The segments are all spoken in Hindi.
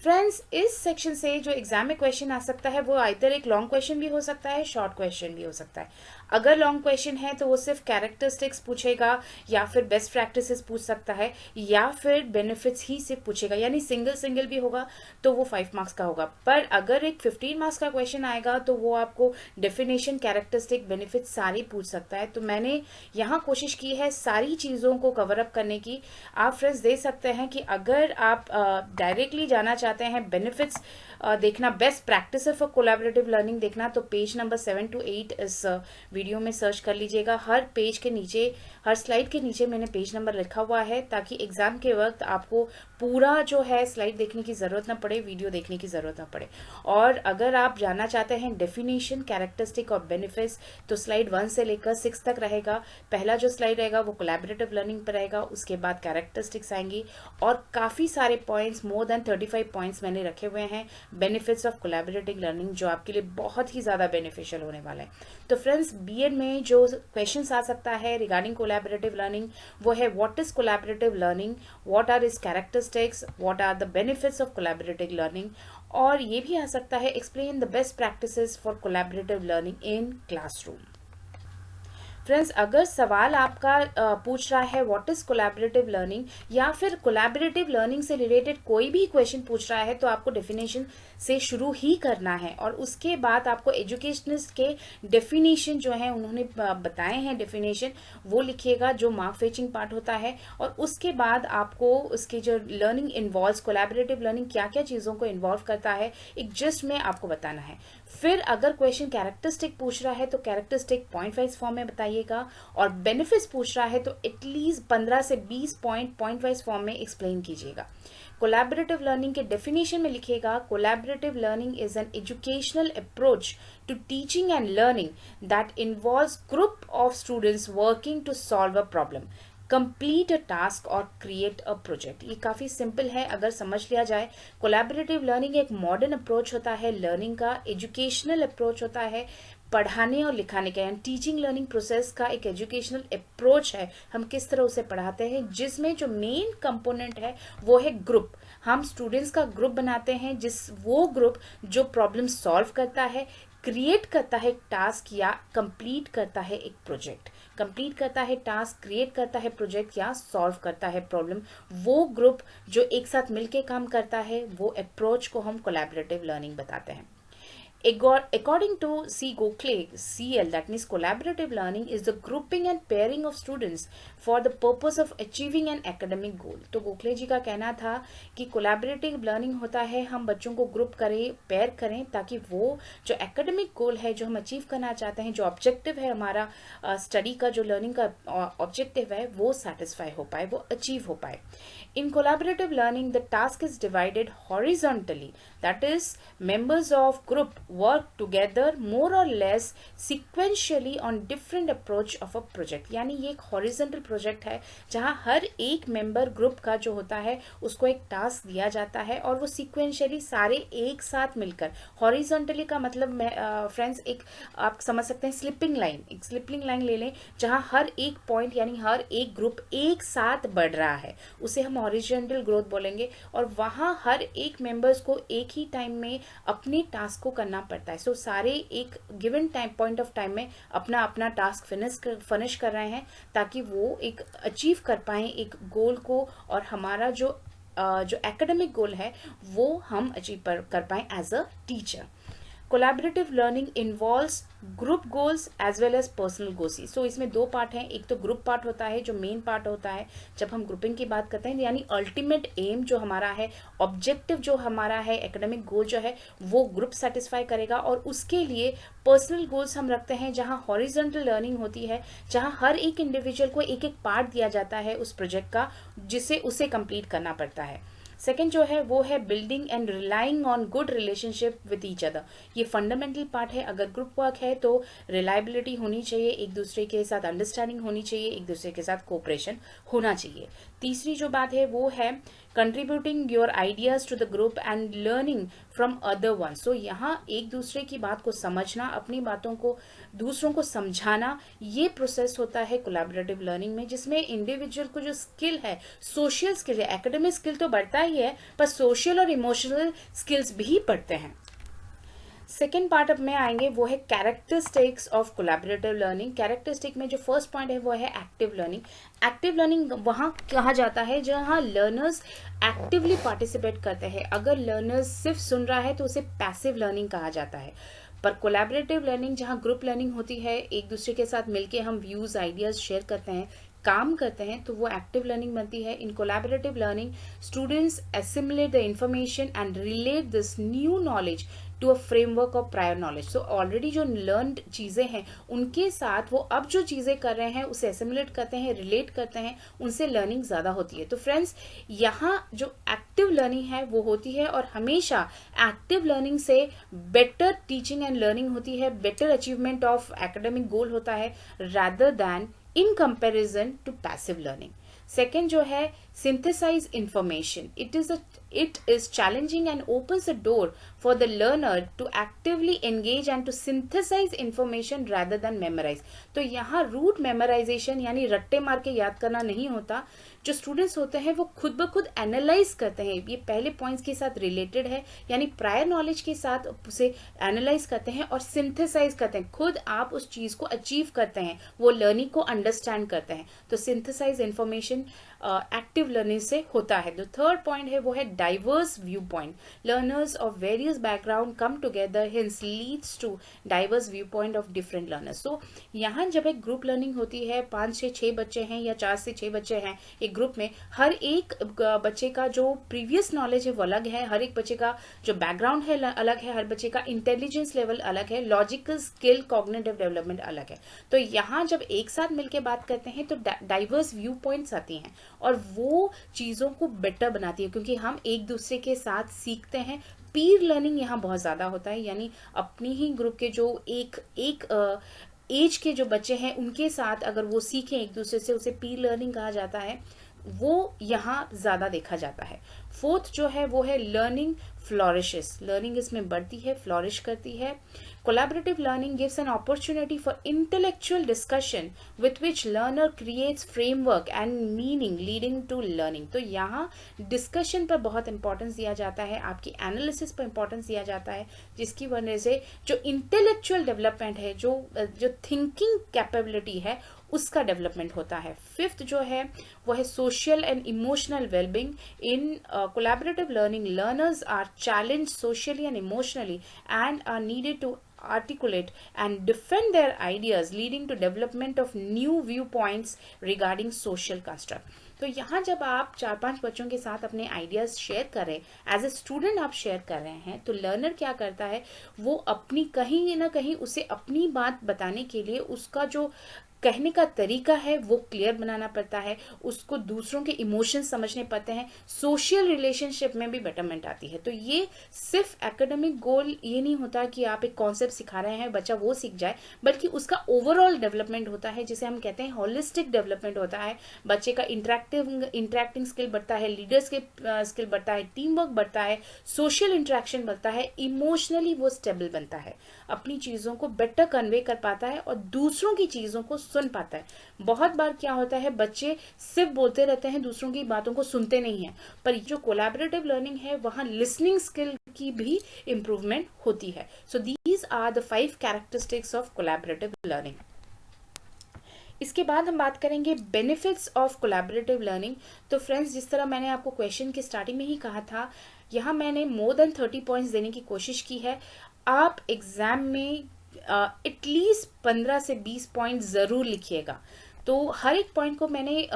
फ्रेंड्स, इस सेक्शन से जो एग्जाम में क्वेश्चन आ सकता है वो आइदर एक लॉन्ग क्वेश्चन भी हो सकता है, शॉर्ट क्वेश्चन भी हो सकता है। अगर लॉन्ग क्वेश्चन है तो वो सिर्फ कैरेक्टरिस्टिक्स पूछेगा, या फिर बेस्ट प्रैक्टिसेस पूछ सकता है, या फिर बेनिफिट्स ही सिर्फ पूछेगा, यानी सिंगल सिंगल भी होगा तो वो 5 मार्क्स का होगा। पर अगर एक 15 मार्क्स का क्वेश्चन आएगा तो वो आपको डेफिनेशन, कैरेक्टरिस्टिक, बेनिफिट सारी पूछ सकता है। तो मैंने यहाँ कोशिश की है सारी चीज़ों को कवर अप करने की। आप फ्रेंड्स दे सकते हैं कि अगर आप डायरेक्टली जाना चाहते हैं बेनिफिट्स देखना, best practice for collaborative learning देखना, तो पेज नंबर 7 to 8 इस वीडियो में सर्च कर लीजिएगा। हर पेज के नीचे, हर स्लाइड के नीचे मैंने पेज नंबर लिखा हुआ है, ताकि एग्जाम के वक्त आपको पूरा जो है स्लाइड देखने की ज़रूरत ना पड़े, वीडियो देखने की ज़रूरत ना पड़े। और अगर आप जानना चाहते हैं डेफिनेशन, कैरेक्टरिस्टिक और बेनिफिट्स, तो स्लाइड 1 से लेकर 6 तक रहेगा। पहला जो स्लाइड रहेगा वो कोलैबोरेटिव लर्निंग पर रहेगा, उसके बाद कैरेक्टरिस्टिक्स आएंगी, और काफ़ी सारे पॉइंट्स, मोर देन 35 पॉइंट्स मैंने रखे हुए हैं बेनिफिट्स ऑफ कोलैबोरेटिव लर्निंग, जो आपके लिए बहुत ही ज़्यादा बेनिफिशियल होने वाला है। तो फ्रेंड्स, बीएड में जो क्वेश्चन आ सकता है रिगार्डिंग कोलैबोरेटिव लर्निंग वो है, what is collaborative learning, what are is characteristics, what are the benefits of collaborative learning. और ये भी आ सकता है, explain the best practices for collaborative learning in classroom. Friends, अगर सवाल आपका पूछ रहा है व्हाट इज कोलैबोरेटिव लर्निंग, या फिर कोलैबोरेटिव लर्निंग से रिलेटेड कोई भी क्वेश्चन पूछ रहा है, तो आपको डेफिनेशन से शुरू ही करना है, और उसके बाद आपको एजुकेशनिस्ट के डेफिनेशन जो है उन्होंने बताए हैं डेफिनेशन, वो लिखिएगा जो मार्क फेचिंग पार्ट होता है। और उसके बाद आपको उसकी जो लर्निंग इन्वॉल्व, कोलैबोरेटिव लर्निंग क्या क्या चीज़ों को इन्वॉल्व करता है, एक जस्ट में आपको बताना है। फिर अगर क्वेश्चन कैरेक्टरिस्टिक पूछ रहा है तो कैरेक्टरिस्टिक पॉइंट वाइज फॉर्म में बताइएगा, और बेनिफिट्स पूछ रहा है तो एटलीस्ट 15 से 20 पॉइंट वाइज फॉर्म में एक्सप्लेन कीजिएगा। कोलैबोरेटिव लर्निंग के डेफिनेशन में लिखिएगा, collaborative learning is an educational approach to teaching and learning that involves group of students working to solve a problem, complete a task और क्रिएट अ प्रोजेक्ट। ये काफ़ी सिंपल है अगर समझ लिया जाए। कोलैबोरेटिव लर्निंग एक मॉडर्न अप्रोच होता है लर्निंग का, एजुकेशनल अप्रोच होता है पढ़ाने और लिखाने का, यानी टीचिंग लर्निंग प्रोसेस का एक एजुकेशनल अप्रोच है। हम किस तरह उसे पढ़ाते हैं, जिसमें जो मेन कंपोनेंट है वो है ग्रुप। हम स्टूडेंट्स का ग्रुप बनाते हैं, वो ग्रुप जो प्रॉब्लम सॉल्व करता है, क्रिएट करता है एक टास्क, या कंप्लीट करता है एक प्रोजेक्ट। कंप्लीट करता है टास्क, क्रिएट करता है प्रोजेक्ट, या सॉल्व करता है प्रॉब्लम। वो ग्रुप जो एक साथ मिलके काम करता है, वो अप्रोच को हम कोलैबोरेटिव लर्निंग बताते हैं। According to C. Gokhale, CL, that means collaborative learning is the grouping and pairing of students for the purpose of achieving an academic goal. तो गोखले जी का कहना था कि collaborative learning होता है हम बच्चों को ग्रुप करें, पेयर करें, ताकि वो जो एकेडमिक गोल है, जो हम अचीव करना चाहते हैं, जो ऑब्जेक्टिव है हमारा स्टडी का, जो लर्निंग का ऑब्जेक्टिव है, वो सेटिस्फाई हो पाए, वो अचीव हो पाए। In collaborative learning, the task is divided horizontally. That is, members of group work together more or less sequentially on different approach of a project. यानी ये एक horizontal project है जहाँ हर एक member group का जो होता है उसको एक task दिया जाता है, और वो sequentially सारे एक साथ मिलकर, horizontally का मतलब फ्रेंड्स एक आप समझ सकते हैं स्लिपिंग लाइन, एक स्लिपिंग लाइन ले लें जहाँ हर एक पॉइंट यानी हर एक ग्रुप एक साथ बढ़ रहा है, उसे हम हॉरिजॉन्टल ग्रोथ बोलेंगे। और वहाँ हर एक मेंबर्स को एक ही टाइम में अपने टास्क को करना पड़ता है। सो सारे एक given time, point of time में अपना अपना टास्क फिनिश कर रहे हैं, ताकि वो एक अचीव कर पाए एक गोल को, और हमारा जो एकेडमिक गोल है वो हम अचीव कर पाए as a teacher. Collaborative learning involves group goals as well as personal goals. So इसमें दो पार्ट हैं, एक तो ग्रुप पार्ट होता है जो मेन पार्ट होता है जब हम ग्रुपिंग की बात करते हैं, यानी अल्टीमेट एम जो हमारा है, ऑब्जेक्टिव जो हमारा है, एकेडमिक गोल जो है वो ग्रुप सेटिस्फाई करेगा। और उसके लिए पर्सनल गोल्स हम रखते हैं जहाँ हॉरिजॉन्टल लर्निंग होती है, जहाँ हर एक इंडिविजुअल को एक एक पार्ट दिया जाता है उस प्रोजेक्ट का, जिसे उसे कंप्लीट करना पड़ता है। सेकेंड जो है वो है building and relying on good relationship with each other. ये फंडामेंटल पार्ट है। अगर ग्रुप वर्क है तो रिलायबिलिटी होनी चाहिए, एक दूसरे के साथ अंडरस्टैंडिंग होनी चाहिए, एक दूसरे के साथ कोऑपरेशन होना चाहिए। तीसरी जो बात है वो है contributing your ideas to the group and learning from other one. So यहाँ एक दूसरे की बात को समझना, अपनी बातों को दूसरों को समझाना, ये प्रोसेस होता है कोलैबोरेटिव लर्निंग में, जिसमें इंडिविजुअल को जो स्किल है, सोशल स्किल है, एकेडमिक स्किल तो बढ़ता ही है पर सोशल और इमोशनल स्किल्स भी बढ़ते हैं। सेकेंड पार्ट अब में आएंगे वो है characteristics of collaborative learning. Characteristic में जो फर्स्ट पॉइंट है वो है एक्टिव लर्निंग। एक्टिव लर्निंग वहाँ कहा जाता है जहाँ लर्नर्स एक्टिवली पार्टिसिपेट करते हैं। अगर लर्नर्स सिर्फ सुन रहा है तो उसे पैसिव लर्निंग कहा जाता है। पर कोलैबोरेटिव लर्निंग जहाँ ग्रुप लर्निंग होती है, एक दूसरे के साथ मिलके हम व्यूज आइडियाज शेयर करते हैं, काम करते हैं, तो वो एक्टिव लर्निंग बनती है। In collaborative learning students assimilate the information and relate this new knowledge to a framework of prior knowledge. So already जो लर्नड चीज़ें हैं उनके साथ वो अब जो चीज़ें कर रहे हैं उसे एसिमुलेट करते हैं, रिलेट करते हैं, उनसे लर्निंग ज़्यादा होती है। तो फ्रेंड्स, यहाँ जो एक्टिव लर्निंग है वो होती है और हमेशा एक्टिव लर्निंग से बेटर टीचिंग एंड लर्निंग होती है, बेटर अचीवमेंट ऑफ एकेडमिक गोल होता है rather than in comparison to passive learning. Second जो है synthesize information. It is challenging and opens the door for the learner to actively engage and to synthesize information rather than memorize. तो यहाँ रूट मेमोराइजेशन यानी रट्टे मार के याद करना नहीं होता। जो स्टूडेंट्स होते हैं वो खुद ब खुद एनालाइज करते हैं, ये पहले पॉइंट्स के साथ रिलेटेड है, यानी प्रायर नॉलेज के साथ उसे एनालाइज करते हैं और सिंथेसाइज करते हैं। खुद आप उस चीज को अचीव करते हैं, वो लर्निंग को अंडरस्टैंड करते हैं। तो सिंथेसाइज इंफॉर्मेशन एक्टिव लर्निंग से होता है। जो थर्ड पॉइंट है वो है diverse view point. Learners of various background come together, hence leads to diverse view point of different learners. So यहाँ जब एक ग्रुप लर्निंग होती है, 5 से 6 बच्चे हैं या 4 से 6 बच्चे हैं एक ग्रुप में, हर एक बच्चे का जो प्रीवियस नॉलेज है वो अलग है, हर एक बच्चे का जो बैकग्राउंड है अलग है, हर बच्चे का इंटेलिजेंस लेवल अलग है, लॉजिकल स्किल, कॉग्निटिव डेवलपमेंट अलग है। तो यहाँ जब एक साथ मिलकर बात करते हैं तो डाइवर्स व्यू पॉइंट्स आती हैं और वो चीज़ों को बेटर बनाती है, क्योंकि हम एक दूसरे के साथ सीखते हैं। पीर लर्निंग यहाँ बहुत ज़्यादा होता है, यानी अपनी ही ग्रुप के जो एक एज के जो बच्चे हैं उनके साथ अगर वो सीखें एक दूसरे से, उसे पीर लर्निंग कहा जाता है, वो यहाँ ज़्यादा देखा जाता है। फोर्थ जो है वो है लर्निंग फ्लॉरिशेस। लर्निंग इसमें बढ़ती है, फ्लॉरिश करती है। Collaborative learning gives an opportunity for intellectual discussion with which learner creates framework and meaning leading to learning. तो यहाँ डिस्कशन पर बहुत इंपॉर्टेंस दिया जाता है, आपकी एनालिसिस पर इंपॉर्टेंस दिया जाता है, जिसकी वजह से जो इंटेलेक्चुअल डेवलपमेंट है, जो थिंकिंग कैपेबिलिटी है, उसका डेवलपमेंट होता है। फिफ्थ जो है वो है social and emotional wellbeing. In collaborative learning learners are challenge socially and emotionally and are needed to articulate and defend their ideas, leading to development of new viewpoints regarding social construct. तो यहाँ जब आप 4-5 बच्चों के साथ अपने आइडियाज शेयर कर रहे हैं, एज ए स्टूडेंट आप शेयर कर रहे हैं, तो लर्नर क्या करता है, वो अपनी कहीं ना कहीं उसे अपनी बात बताने के लिए उसका जो कहने का तरीका है वो क्लियर बनाना पड़ता है, उसको दूसरों के इमोशंस समझने पड़ते हैं, सोशल रिलेशनशिप में भी बेटरमेंट आती है। तो ये सिर्फ एकेडमिक गोल ये नहीं होता कि आप एक कॉन्सेप्ट सिखा रहे हैं बच्चा वो सीख जाए, बल्कि उसका ओवरऑल डेवलपमेंट होता है, जिसे हम कहते हैं होलिस्टिक डेवलपमेंट होता है। बच्चे का इंटरेक्टिंग स्किल बढ़ता है, लीडर्स के स्किल बढ़ता है, टीम वर्क बढ़ता है, सोशल इंटरेक्शन बढ़ता है, इमोशनली वो स्टेबल बनता है, अपनी चीज़ों को बेटर कन्वे कर पाता है और दूसरों की चीज़ों को सुन पाता है। बहुत बार क्या होता है, बच्चे सिर्फ बोलते रहते हैं, दूसरों की बातों को सुनते नहीं हैं। पर जो कोलैबोरेटिव लर्निंग है वहाँ लिसनिंग स्किल की भी इम्प्रूवमेंट होती है। So these are the 5 characteristics of collaborative learning. इसके बाद हम बात करेंगे बेनिफिट्स ऑफ कोलैबोरेटिव लर्निंग। तो फ्रेंड्स, जिस तरह मैंने आपको क्वेश्चन की स्टार्टिंग में ही कहा था, यहाँ मैंने मोर देन 30 पॉइंट्स देने की कोशिश की है। आप एग्जाम में एटलीस्ट 15 से 20 पॉइंट ज़रूर लिखिएगा। तो हर एक पॉइंट को मैंने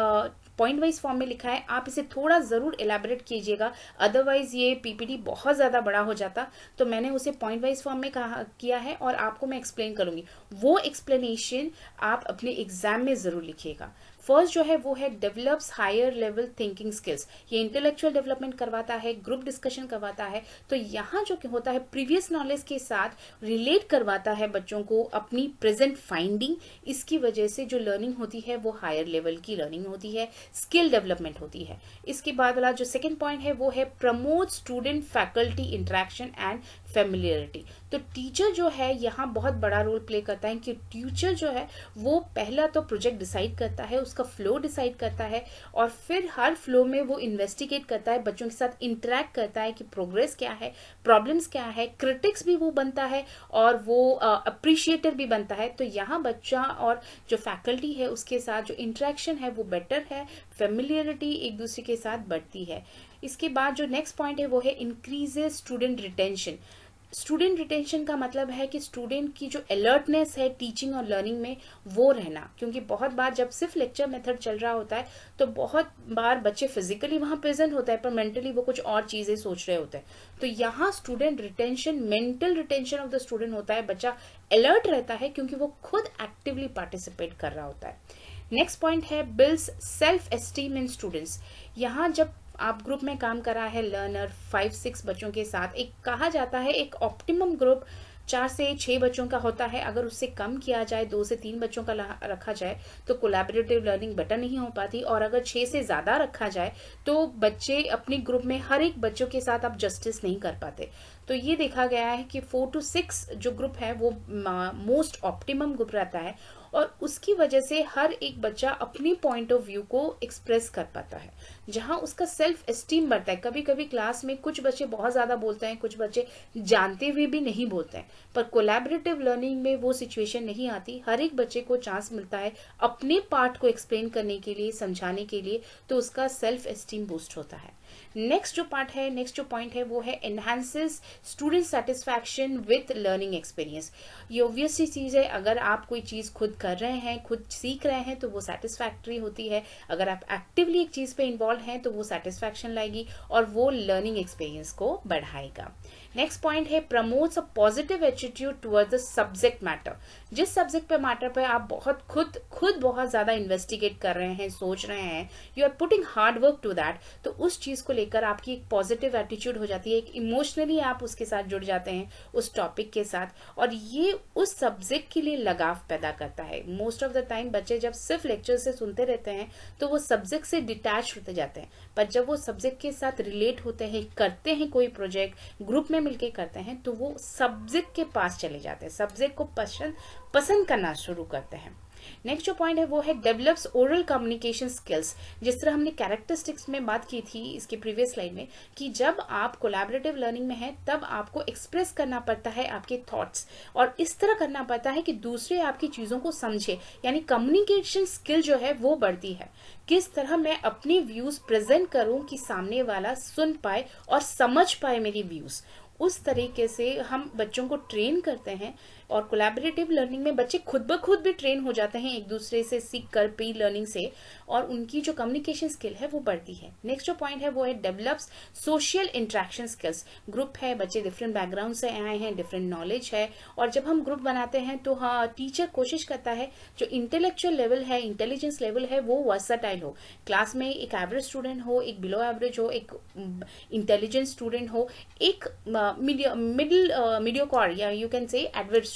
पॉइंट वाइज फॉर्म में लिखा है, आप इसे थोड़ा ज़रूर एलैबोरेट कीजिएगा, अदरवाइज ये पीपीटी बहुत ज़्यादा बड़ा हो जाता। तो मैंने उसे पॉइंट वाइज फॉर्म में किया है और आपको मैं एक्सप्लेन करूँगी, वो एक्सप्लेनेशन आप अपने एग्जाम में ज़रूर लिखिएगा। फर्स्ट जो है वो है develops higher level thinking skills, ये इंटेलेक्चुअल डेवलपमेंट करवाता है, ग्रुप डिस्कशन करवाता है। तो यहाँ जो होता है प्रीवियस नॉलेज के साथ रिलेट करवाता है बच्चों को अपनी प्रेजेंट फाइंडिंग, इसकी वजह से जो लर्निंग होती है वो हायर लेवल की लर्निंग होती है, स्किल डेवलपमेंट होती है। इसके बाद वाला जो सेकेंड पॉइंट है वो है promote student faculty interaction and familiarity. तो टीचर जो है यहाँ बहुत बड़ा रोल प्ले करता है कि टीचर जो है वो पहला तो प्रोजेक्ट डिसाइड करता है, उसका फ्लो डिसाइड करता है, और फिर हर फ्लो में वो इन्वेस्टिगेट करता है, बच्चों के साथ इंटरेक्ट करता है कि प्रोग्रेस क्या है, प्रॉब्लम्स क्या है, क्रिटिक्स भी वो बनता है और वो अप्रिशिएटर भी बनता है। तो यहाँ बच्चा और जो फैकल्टी है उसके साथ जो इंटरेक्शन है वो बेटर है, फेमिलियरिटी एक दूसरे के साथ बढ़ती है। इसके बाद जो नेक्स्ट पॉइंट है वो है increases student retention. Student retention का मतलब है कि स्टूडेंट की जो अलर्टनेस है टीचिंग और लर्निंग में वो रहना, क्योंकि बहुत बार जब सिर्फ लेक्चर मेथड चल रहा होता है तो बहुत बार बच्चे फिजिकली वहां प्रेजेंट होता है पर मेंटली वो कुछ और चीजें सोच रहे होते हैं। तो यहाँ student retention, mental retention of the student होता है, बच्चा अलर्ट रहता है क्योंकि वो खुद एक्टिवली पार्टिसिपेट कर रहा होता है। नेक्स्ट पॉइंट है बिल्ड्स सेल्फ एस्टीम इन स्टूडेंट्स। यहाँ जब आप ग्रुप में काम कर रहा है लर्नर 5-6 बच्चों के साथ, एक कहा जाता है एक ऑप्टिमम ग्रुप 4 से 6 बच्चों का होता है। अगर उससे कम किया जाए, 2 से 3 बच्चों का रखा जाए तो कोलैबोरेटिव लर्निंग बेटर नहीं हो पाती, और अगर 6 से ज़्यादा रखा जाए तो बच्चे अपनी ग्रुप में हर एक बच्चों के साथ आप जस्टिस नहीं कर पाते। तो ये देखा गया है कि 4 to 6 जो ग्रुप है वो मोस्ट ऑप्टिमम ग्रुप रहता है, और उसकी वजह से हर एक बच्चा अपनी पॉइंट ऑफ व्यू को एक्सप्रेस कर पाता है, जहां उसका सेल्फ एस्टीम बढ़ता है। कभी कभी क्लास में कुछ बच्चे बहुत ज्यादा बोलते हैं, कुछ बच्चे जानते हुए भी नहीं बोलते हैं, पर कोलैबोरेटिव लर्निंग में वो सिचुएशन नहीं आती। हर एक बच्चे को चांस मिलता है अपने पार्ट को एक्सप्लेन करने के लिए, समझाने के लिए, तो उसका सेल्फ एस्टीम बूस्ट होता है। नेक्स्ट जो पॉइंट है वो है enhances student satisfaction with learning experience. ये ऑब्वियस सी चीज है, अगर आप कोई चीज खुद कर रहे हैं, खुद सीख रहे हैं तो वो सेटिस्फैक्ट्री होती है। अगर आप एक्टिवली एक चीज पे इन्वॉल्व हैं तो वो सेटिस्फैक्शन लाएगी और वो लर्निंग एक्सपीरियंस को बढ़ाएगा। नेक्स्ट पॉइंट है promotes a positive attitude towards the subject matter. जिस सब्जेक्ट पे मैटर पे आप बहुत खुद बहुत ज्यादा इन्वेस्टिगेट कर रहे हैं, सोच रहे हैं, you are putting hard work to that, तो उस चीज को लेकर आपकी एक पॉजिटिव एटीट्यूड हो जाती है, एक इमोशनली आप उसके साथ जुड़ जाते हैं उस टॉपिक के साथ, और ये उस सब्जेक्ट के लिए लगाव पैदा करता है। मोस्ट ऑफ द टाइम बच्चे जब सिर्फ लेक्चर से सुनते रहते हैं तो वो सब्जेक्ट से डिटैच होते जाते हैं, पर जब वो सब्जेक्ट के साथ रिलेट होते हैं, करते हैं कोई प्रोजेक्ट, ग्रुप में मिलके करते हैं, तो वो सब्जेक्ट के पास चले जाते हैं, सब्जेक्ट को पसंद करना शुरू करते हैं। नेक्स्ट जो पॉइंट है वो है डेवलप्स ओरल कम्युनिकेशन स्किल्स। जिस तरह हमने कैरेक्टरिस्टिक्स में बात की थी इसके प्रीवियस स्लाइड में, कि जब आप कोलैबोरेटिव लर्निंग में हैं तब आपको एक्सप्रेस करना पड़ता है आपके थॉट्स, और इस तरह करना पड़ता है कि दूसरे आपकी चीज़ों को समझे, यानी कम्युनिकेशन स्किल जो है वो बढ़ती है। किस तरह मैं अपने व्यूज़ प्रेजेंट करूं कि सामने वाला सुन पाए और समझ पाए मेरी व्यूज़, उस तरीके से हम बच्चों को ट्रेन करते हैं। और कोलैबोरेटिव लर्निंग में बच्चे खुद ब खुद भी ट्रेन हो जाते हैं एक दूसरे से सीख कर, पी लर्निंग से, और उनकी जो कम्युनिकेशन स्किल है वो बढ़ती है। नेक्स्ट जो पॉइंट है वो है develops social interaction skills. Group है, बच्चे डिफरेंट बैकग्राउंड से आए हैं, डिफरेंट नॉलेज है, और जब हम ग्रुप बनाते हैं तो हाँ, टीचर कोशिश करता है जो इंटेलेक्चुअल लेवल है, इंटेलिजेंस लेवल है, वो वर्सटाइल हो। क्लास में एक एवरेज स्टूडेंट हो, एक बिलो एवरेज हो, एक इंटेलिजेंट स्टूडेंट हो, एक मीडियोकॉर या you can say average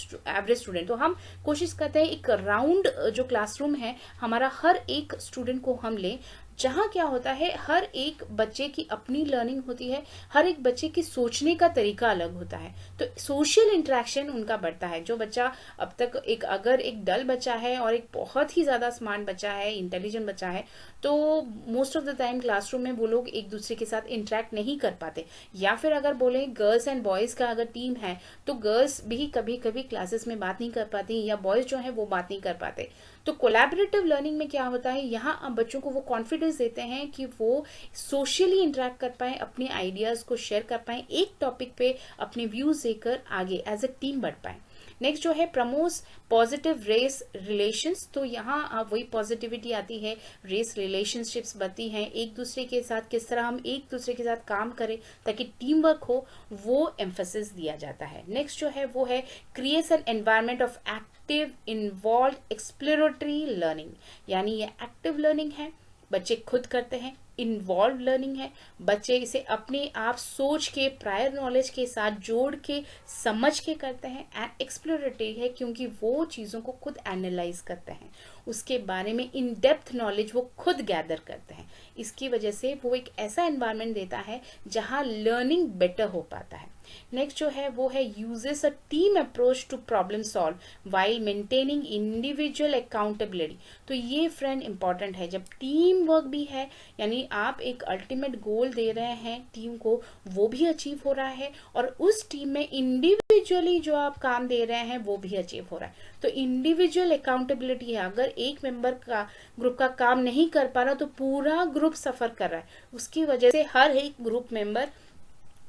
student. तो हम कोशिश करते हैं एक राउंड जो क्लासरूम है हमारा, हर एक स्टूडेंट को हम लें, जहाँ क्या होता है हर एक बच्चे की अपनी लर्निंग होती है, हर एक बच्चे की सोचने का तरीका अलग होता है, तो सोशल इंटरेक्शन उनका बढ़ता है। जो बच्चा अब तक अगर एक डल बच्चा है और एक बहुत ही ज्यादा स्मार्ट बच्चा है, इंटेलिजेंट बच्चा है, तो most of the time classroom में वो लोग एक दूसरे के साथ इंटरेक्ट नहीं कर पाते। या फिर अगर बोले गर्ल्स एंड बॉयज का अगर टीम है तो गर्ल्स भी कभी कभी क्लासेस में बात नहीं कर पाती, या बॉयज जो है वो बात नहीं कर पाते। तो कोलैबोरेटिव लर्निंग में क्या होता है, यहाँ आप बच्चों को वो कॉन्फिडेंस देते हैं कि वो सोशली इंटरेक्ट कर पाए, अपने आइडियाज को शेयर कर पाए, एक टॉपिक पे अपने व्यूज देकर आगे एज ए टीम बढ़ पाए। नेक्स्ट जो है प्रमोस पॉजिटिव रेस रिलेशंस, तो यहाँ वही पॉजिटिविटी आती है, रेस रिलेशनशिप्स बनती हैं, एक दूसरे के साथ किस तरह हम एक दूसरे के साथ काम करें ताकि टीम वर्क हो, वो एम्फेसिस दिया जाता है। नेक्स्ट जो है वो है creates an environment of active involve exploratory learning, यानी ये एक्टिव लर्निंग है, बच्चे खुद करते हैं, इन्वॉल्व लर्निंग है, बच्चे इसे अपने आप सोच के प्रायर नॉलेज के साथ जोड़ के समझ के करते हैं, एंड एक्सप्लोरेटरी है क्योंकि वो चीज़ों को खुद एनालाइज करते हैं, उसके बारे में इन डेप्थ नॉलेज वो खुद गैदर करते हैं। इसकी वजह से वो एक ऐसा एनवायरनमेंट देता है जहाँ लर्निंग बेटर हो पाता है। नेक्स्ट जो है वो है uses a team approach to problem solve while maintaining individual accountability, तो ये फ्रेंड इंपॉर्टेंट है। जब टीम वर्क भी है, यानी आप एक अल्टीमेट गोल दे रहे हैं टीम को, वो भी अचीव हो रहा है, और उस टीम में इंडिविजुअली जो आप काम दे रहे हैं वो भी अचीव हो रहा है। तो इंडिविजुअल अकाउंटेबिलिटी है, अगर एक मेंबर का ग्रुप का काम नहीं कर पा रहा तो पूरा ग्रुप सफर कर रहा है, उसकी वजह से हर एक ग्रुप मेंबर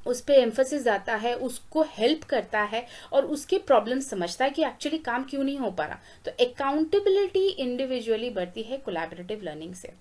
उस पर एम्फोसिस आता है, उसको हेल्प करता है और उसके प्रॉब्लम समझता है कि एक्चुअली काम क्यों नहीं हो पा रहा। तो अकाउंटेबिलिटी इंडिविजुअली बढ़ती है कोलैबोरेटिव लर्निंग से।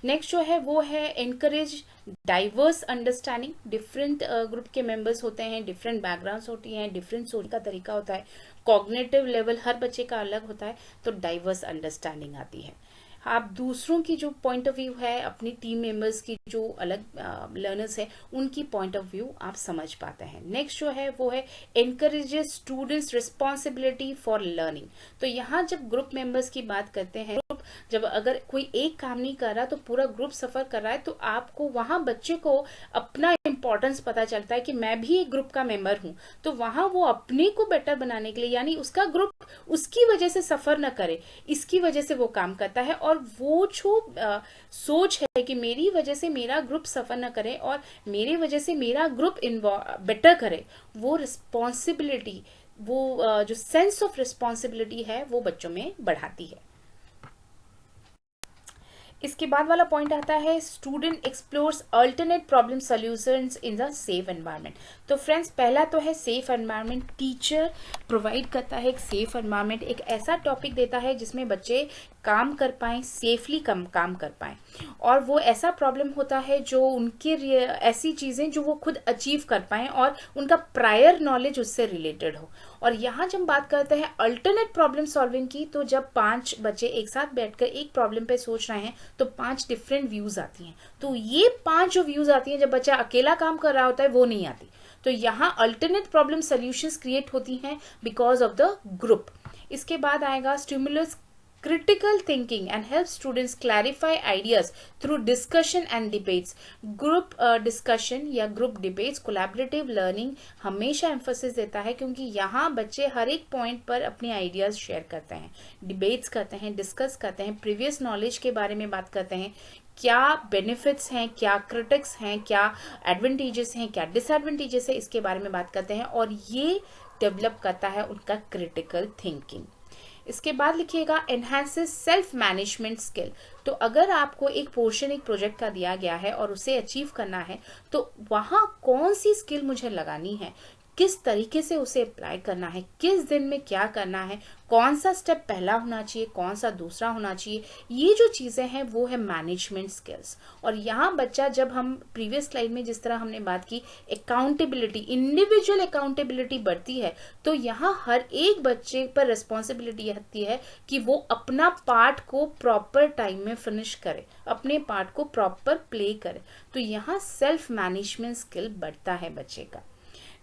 नेक्स्ट जो है वो है encourage diverse understanding, different group के मेंबर्स होते हैं, डिफरेंट बैकग्राउंड्स होती हैं, डिफरेंट सोचने का तरीका होता है, कॉग्निटिव लेवल हर बच्चे का अलग होता है, तो डाइवर्स अंडरस्टैंडिंग आती है। आप दूसरों की जो पॉइंट ऑफ व्यू है, अपनी टीम मेंबर्स की जो अलग लर्नर्स है, उनकी पॉइंट ऑफ व्यू आप समझ पाते हैं। नेक्स्ट जो है वो है encourages students responsibility for learning, तो यहाँ जब ग्रुप मेंबर्स की बात करते हैं, जब अगर कोई एक काम नहीं कर रहा तो पूरा ग्रुप सफर कर रहा है, तो आपको वहां बच्चे को अपना इंपॉर्टेंस पता चलता है कि मैं भी एक ग्रुप का मेंबर हूं, तो वहां वो अपने को बेटर बनाने के लिए, यानी उसका ग्रुप उसकी वजह से सफर न करे, इसकी वजह से वो काम करता है। और वो जो सोच है कि मेरी वजह से मेरा ग्रुप सफर न करे और मेरी वजह से मेरा ग्रुप बेटर करे, वो रिस्पॉन्सिबिलिटी, वो जो सेंस ऑफ रिस्पॉन्सिबिलिटी है वो बच्चों में बढ़ाती है। इसके बाद वाला पॉइंट आता है student explores alternate problem solutions in the safe environment. तो फ्रेंड्स पहला तो है सेफ एनवायरनमेंट, टीचर प्रोवाइड करता है एक सेफ एनवायरनमेंट, एक ऐसा टॉपिक देता है जिसमें बच्चे काम कर पाएँ, सेफली काम कर पाएँ, और वो ऐसा प्रॉब्लम होता है जो उनके ऐसी चीज़ें जो वो खुद अचीव कर पाएँ और उनका प्रायर नॉलेज उससे रिलेटेड हो। और यहाँ जब बात करते हैं अल्टरनेट प्रॉब्लम सॉल्विंग की, तो जब 5 बच्चे एक साथ बैठकर एक प्रॉब्लम पे सोच रहे हैं तो 5 डिफरेंट व्यूज आती हैं, तो ये 5 जो व्यूज आती हैं जब बच्चा अकेला काम कर रहा होता है वो नहीं आती। तो यहाँ अल्टरनेट प्रॉब्लम सॉल्यूशंस क्रिएट होती हैं बिकॉज ऑफ द ग्रुप। इसके बाद आएगा stimulus critical thinking and help students clarify ideas through discussion and debates। Group discussion या ग्रुप डिबेट्स कोलैबोरेटिव लर्निंग हमेशा एम्फोसिस देता है, क्योंकि यहाँ बच्चे हर एक पॉइंट पर अपने आइडियाज शेयर करते हैं, डिबेट्स करते हैं, डिस्कस करते हैं, प्रीवियस नॉलेज के बारे में बात करते हैं, क्या बेनिफिट्स हैं, क्या क्रिटिक्स हैं, क्या एडवांटेजेस हैं, क्या डिसएडवांटेजेस है, इसके बारे में बात करते हैं, और ये डेवलप करता है उनका क्रिटिकल थिंकिंग। इसके बाद लिखिएगा एनहांसेस सेल्फ मैनेजमेंट स्किल। तो अगर आपको एक पोर्शन एक प्रोजेक्ट का दिया गया है और उसे अचीव करना है, तो वहाँ कौन सी स्किल मुझे लगानी है, किस तरीके से उसे अप्लाई करना है, किस दिन में क्या करना है, कौन सा स्टेप पहला होना चाहिए, कौन सा दूसरा होना चाहिए, ये जो चीज़ें हैं वो है मैनेजमेंट स्किल्स। और यहाँ बच्चा, जब हम प्रीवियस स्लाइड में जिस तरह हमने बात की अकाउंटेबिलिटी, इंडिविजुअल अकाउंटेबिलिटी बढ़ती है, तो यहाँ हर एक बच्चे पर रिस्पॉन्सिबिलिटी आती है कि वो अपना पार्ट को प्रॉपर टाइम में फिनिश करे, अपने पार्ट को प्रॉपर प्ले करे। तो यहाँ सेल्फ मैनेजमेंट स्किल बढ़ता है बच्चे का।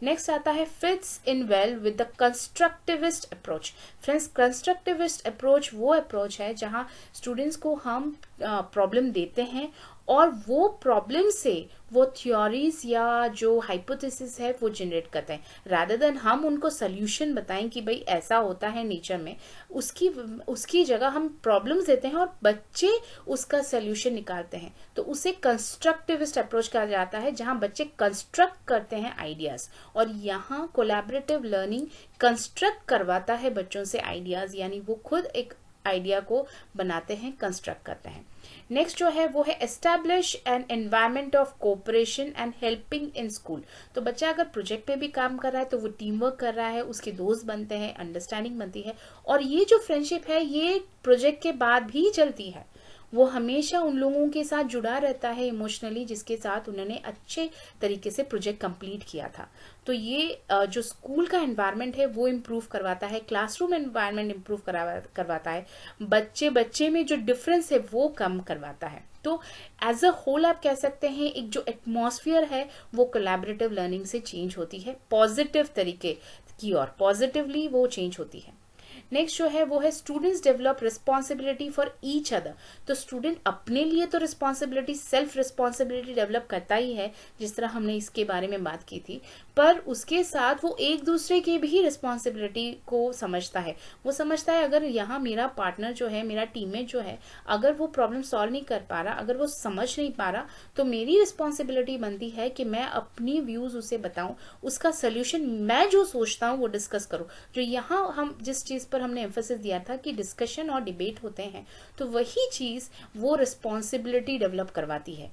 नेक्स्ट आता है fits in well with the constructivist approach. Friends constructivist approach वो अप्रोच है जहां स्टूडेंट्स को हम प्रॉब्लम देते हैं और वो प्रॉब्लम से वो थ्योरीज या जो हाइपोथेसिस है वो जनरेट करते हैं, रादर देन हम उनको सोल्यूशन बताएं कि भाई ऐसा होता है नेचर में, उसकी जगह हम प्रॉब्लम्स देते हैं और बच्चे उसका सोल्यूशन निकालते हैं। तो उसे कंस्ट्रक्टिविस्ट अप्रोच कहा जाता है, जहां बच्चे कंस्ट्रक्ट करते हैं आइडियाज, और यहाँ कोलैबोरेटिव लर्निंग कंस्ट्रक्ट करवाता है बच्चों से आइडियाज, यानी वो खुद एक आइडिया को बनाते हैं, कंस्ट्रक्ट करते हैं। नेक्स्ट जो है वो है establish N environment of cooperation and helping in school. तो बच्चा अगर प्रोजेक्ट पे भी काम कर रहा है तो वो टीम वर्क कर रहा है, उसके दोस्त बनते हैं, अंडरस्टैंडिंग बनती है, और ये जो फ्रेंडशिप है ये प्रोजेक्ट के बाद भी चलती है। वो हमेशा उन लोगों के साथ जुड़ा रहता है इमोशनली जिसके साथ उन्होंने अच्छे तरीके से प्रोजेक्ट कंप्लीट किया था। तो ये जो स्कूल का एनवायरनमेंट है वो इम्प्रूव करवाता है, क्लासरूम एनवायरनमेंट इम्प्रूव करवाता है, बच्चे बच्चे में जो डिफरेंस है वो कम करवाता है। तो एज अ होल आप कह सकते हैं एक जो एटमॉस्फेयर है वो कोलैबोरेटिव लर्निंग से चेंज होती है, पॉजिटिव तरीके की और पॉजिटिवली वो चेंज होती है। नेक्स्ट जो है वो है students develop responsibility for each other. तो स्टूडेंट अपने लिए तो रिस्पॉन्सिबिलिटी, सेल्फ रिस्पॉन्सिबिलिटी डेवलप करता ही है, जिस तरह हमने इसके बारे में बात की थी, पर उसके साथ वो एक दूसरे की भी रिस्पॉन्सिबिलिटी को समझता है। वो समझता है अगर यहाँ मेरा पार्टनर जो है, मेरा टीममेट जो है, अगर वो प्रॉब्लम सॉल्व नहीं कर पा रहा, अगर वो समझ नहीं पा रहा, तो मेरी रिस्पॉन्सिबिलिटी बनती है कि मैं अपनी व्यूज उसे बताऊं, उसका सोल्यूशन मैं जो सोचता हूँ वो डिस्कस करूँ। जो यहाँ हम जिस चीज पर हमने एम्फेसिस दिया था कि डिस्कशन और डिबेट होते हैं, तो वही चीज वो रिस्पॉन्सिबिलिटी डेवलप करवाती है।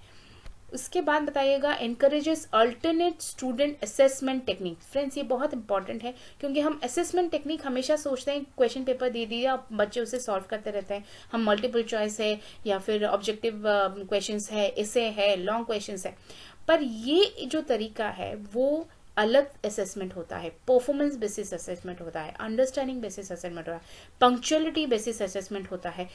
उसके बाद बताइएगा encourages alternate student assessment technique. Friends ये बहुत इंपॉर्टेंट है क्योंकि हम असेसमेंट टेक्निक हमेशा सोचते हैं क्वेश्चन पेपर दे दिया, बच्चे उसे सॉल्व करते रहते हैं, हम मल्टीपल चॉइस है या फिर ऑब्जेक्टिव क्वेश्चंस है, इसे है, लॉन्ग क्वेश्चंस है, पर ये जो तरीका है वो अलग असेसमेंट होता है, परफॉर्मेंस बेसिस असेसमेंट होता है, अंडरस्टैंडिंग बेसिस असेसमेंट होता है, पंक्चुअलिटी बेसिस असेसमेंट होता है,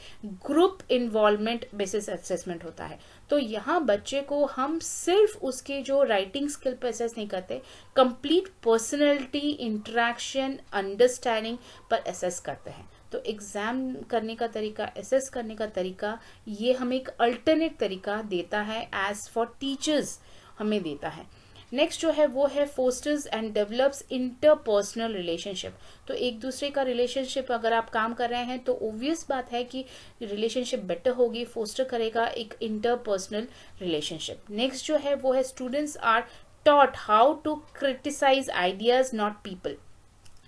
ग्रुप इन्वॉल्वमेंट बेसिस असेसमेंट होता है। तो यहाँ बच्चे को हम सिर्फ उसके जो राइटिंग स्किल पर असेस नहीं करते, कंप्लीट पर्सनैलिटी, इंटरेक्शन, अंडरस्टैंडिंग पर असेस करते हैं। तो एग्जाम करने का तरीका, असेस करने का तरीका, ये हमें एक अल्टरनेट तरीका देता है, एज फॉर टीचर्स हमें देता है। नेक्स्ट जो है वो है fosters and develops interpersonal relationship. तो एक दूसरे का रिलेशनशिप अगर आप काम कर रहे हैं तो ऑब्वियस बात है कि रिलेशनशिप बेटर होगी, फोस्टर करेगा एक इंटरपर्सनल रिलेशनशिप। नेक्स्ट जो है वो है students are taught how to criticise ideas not people.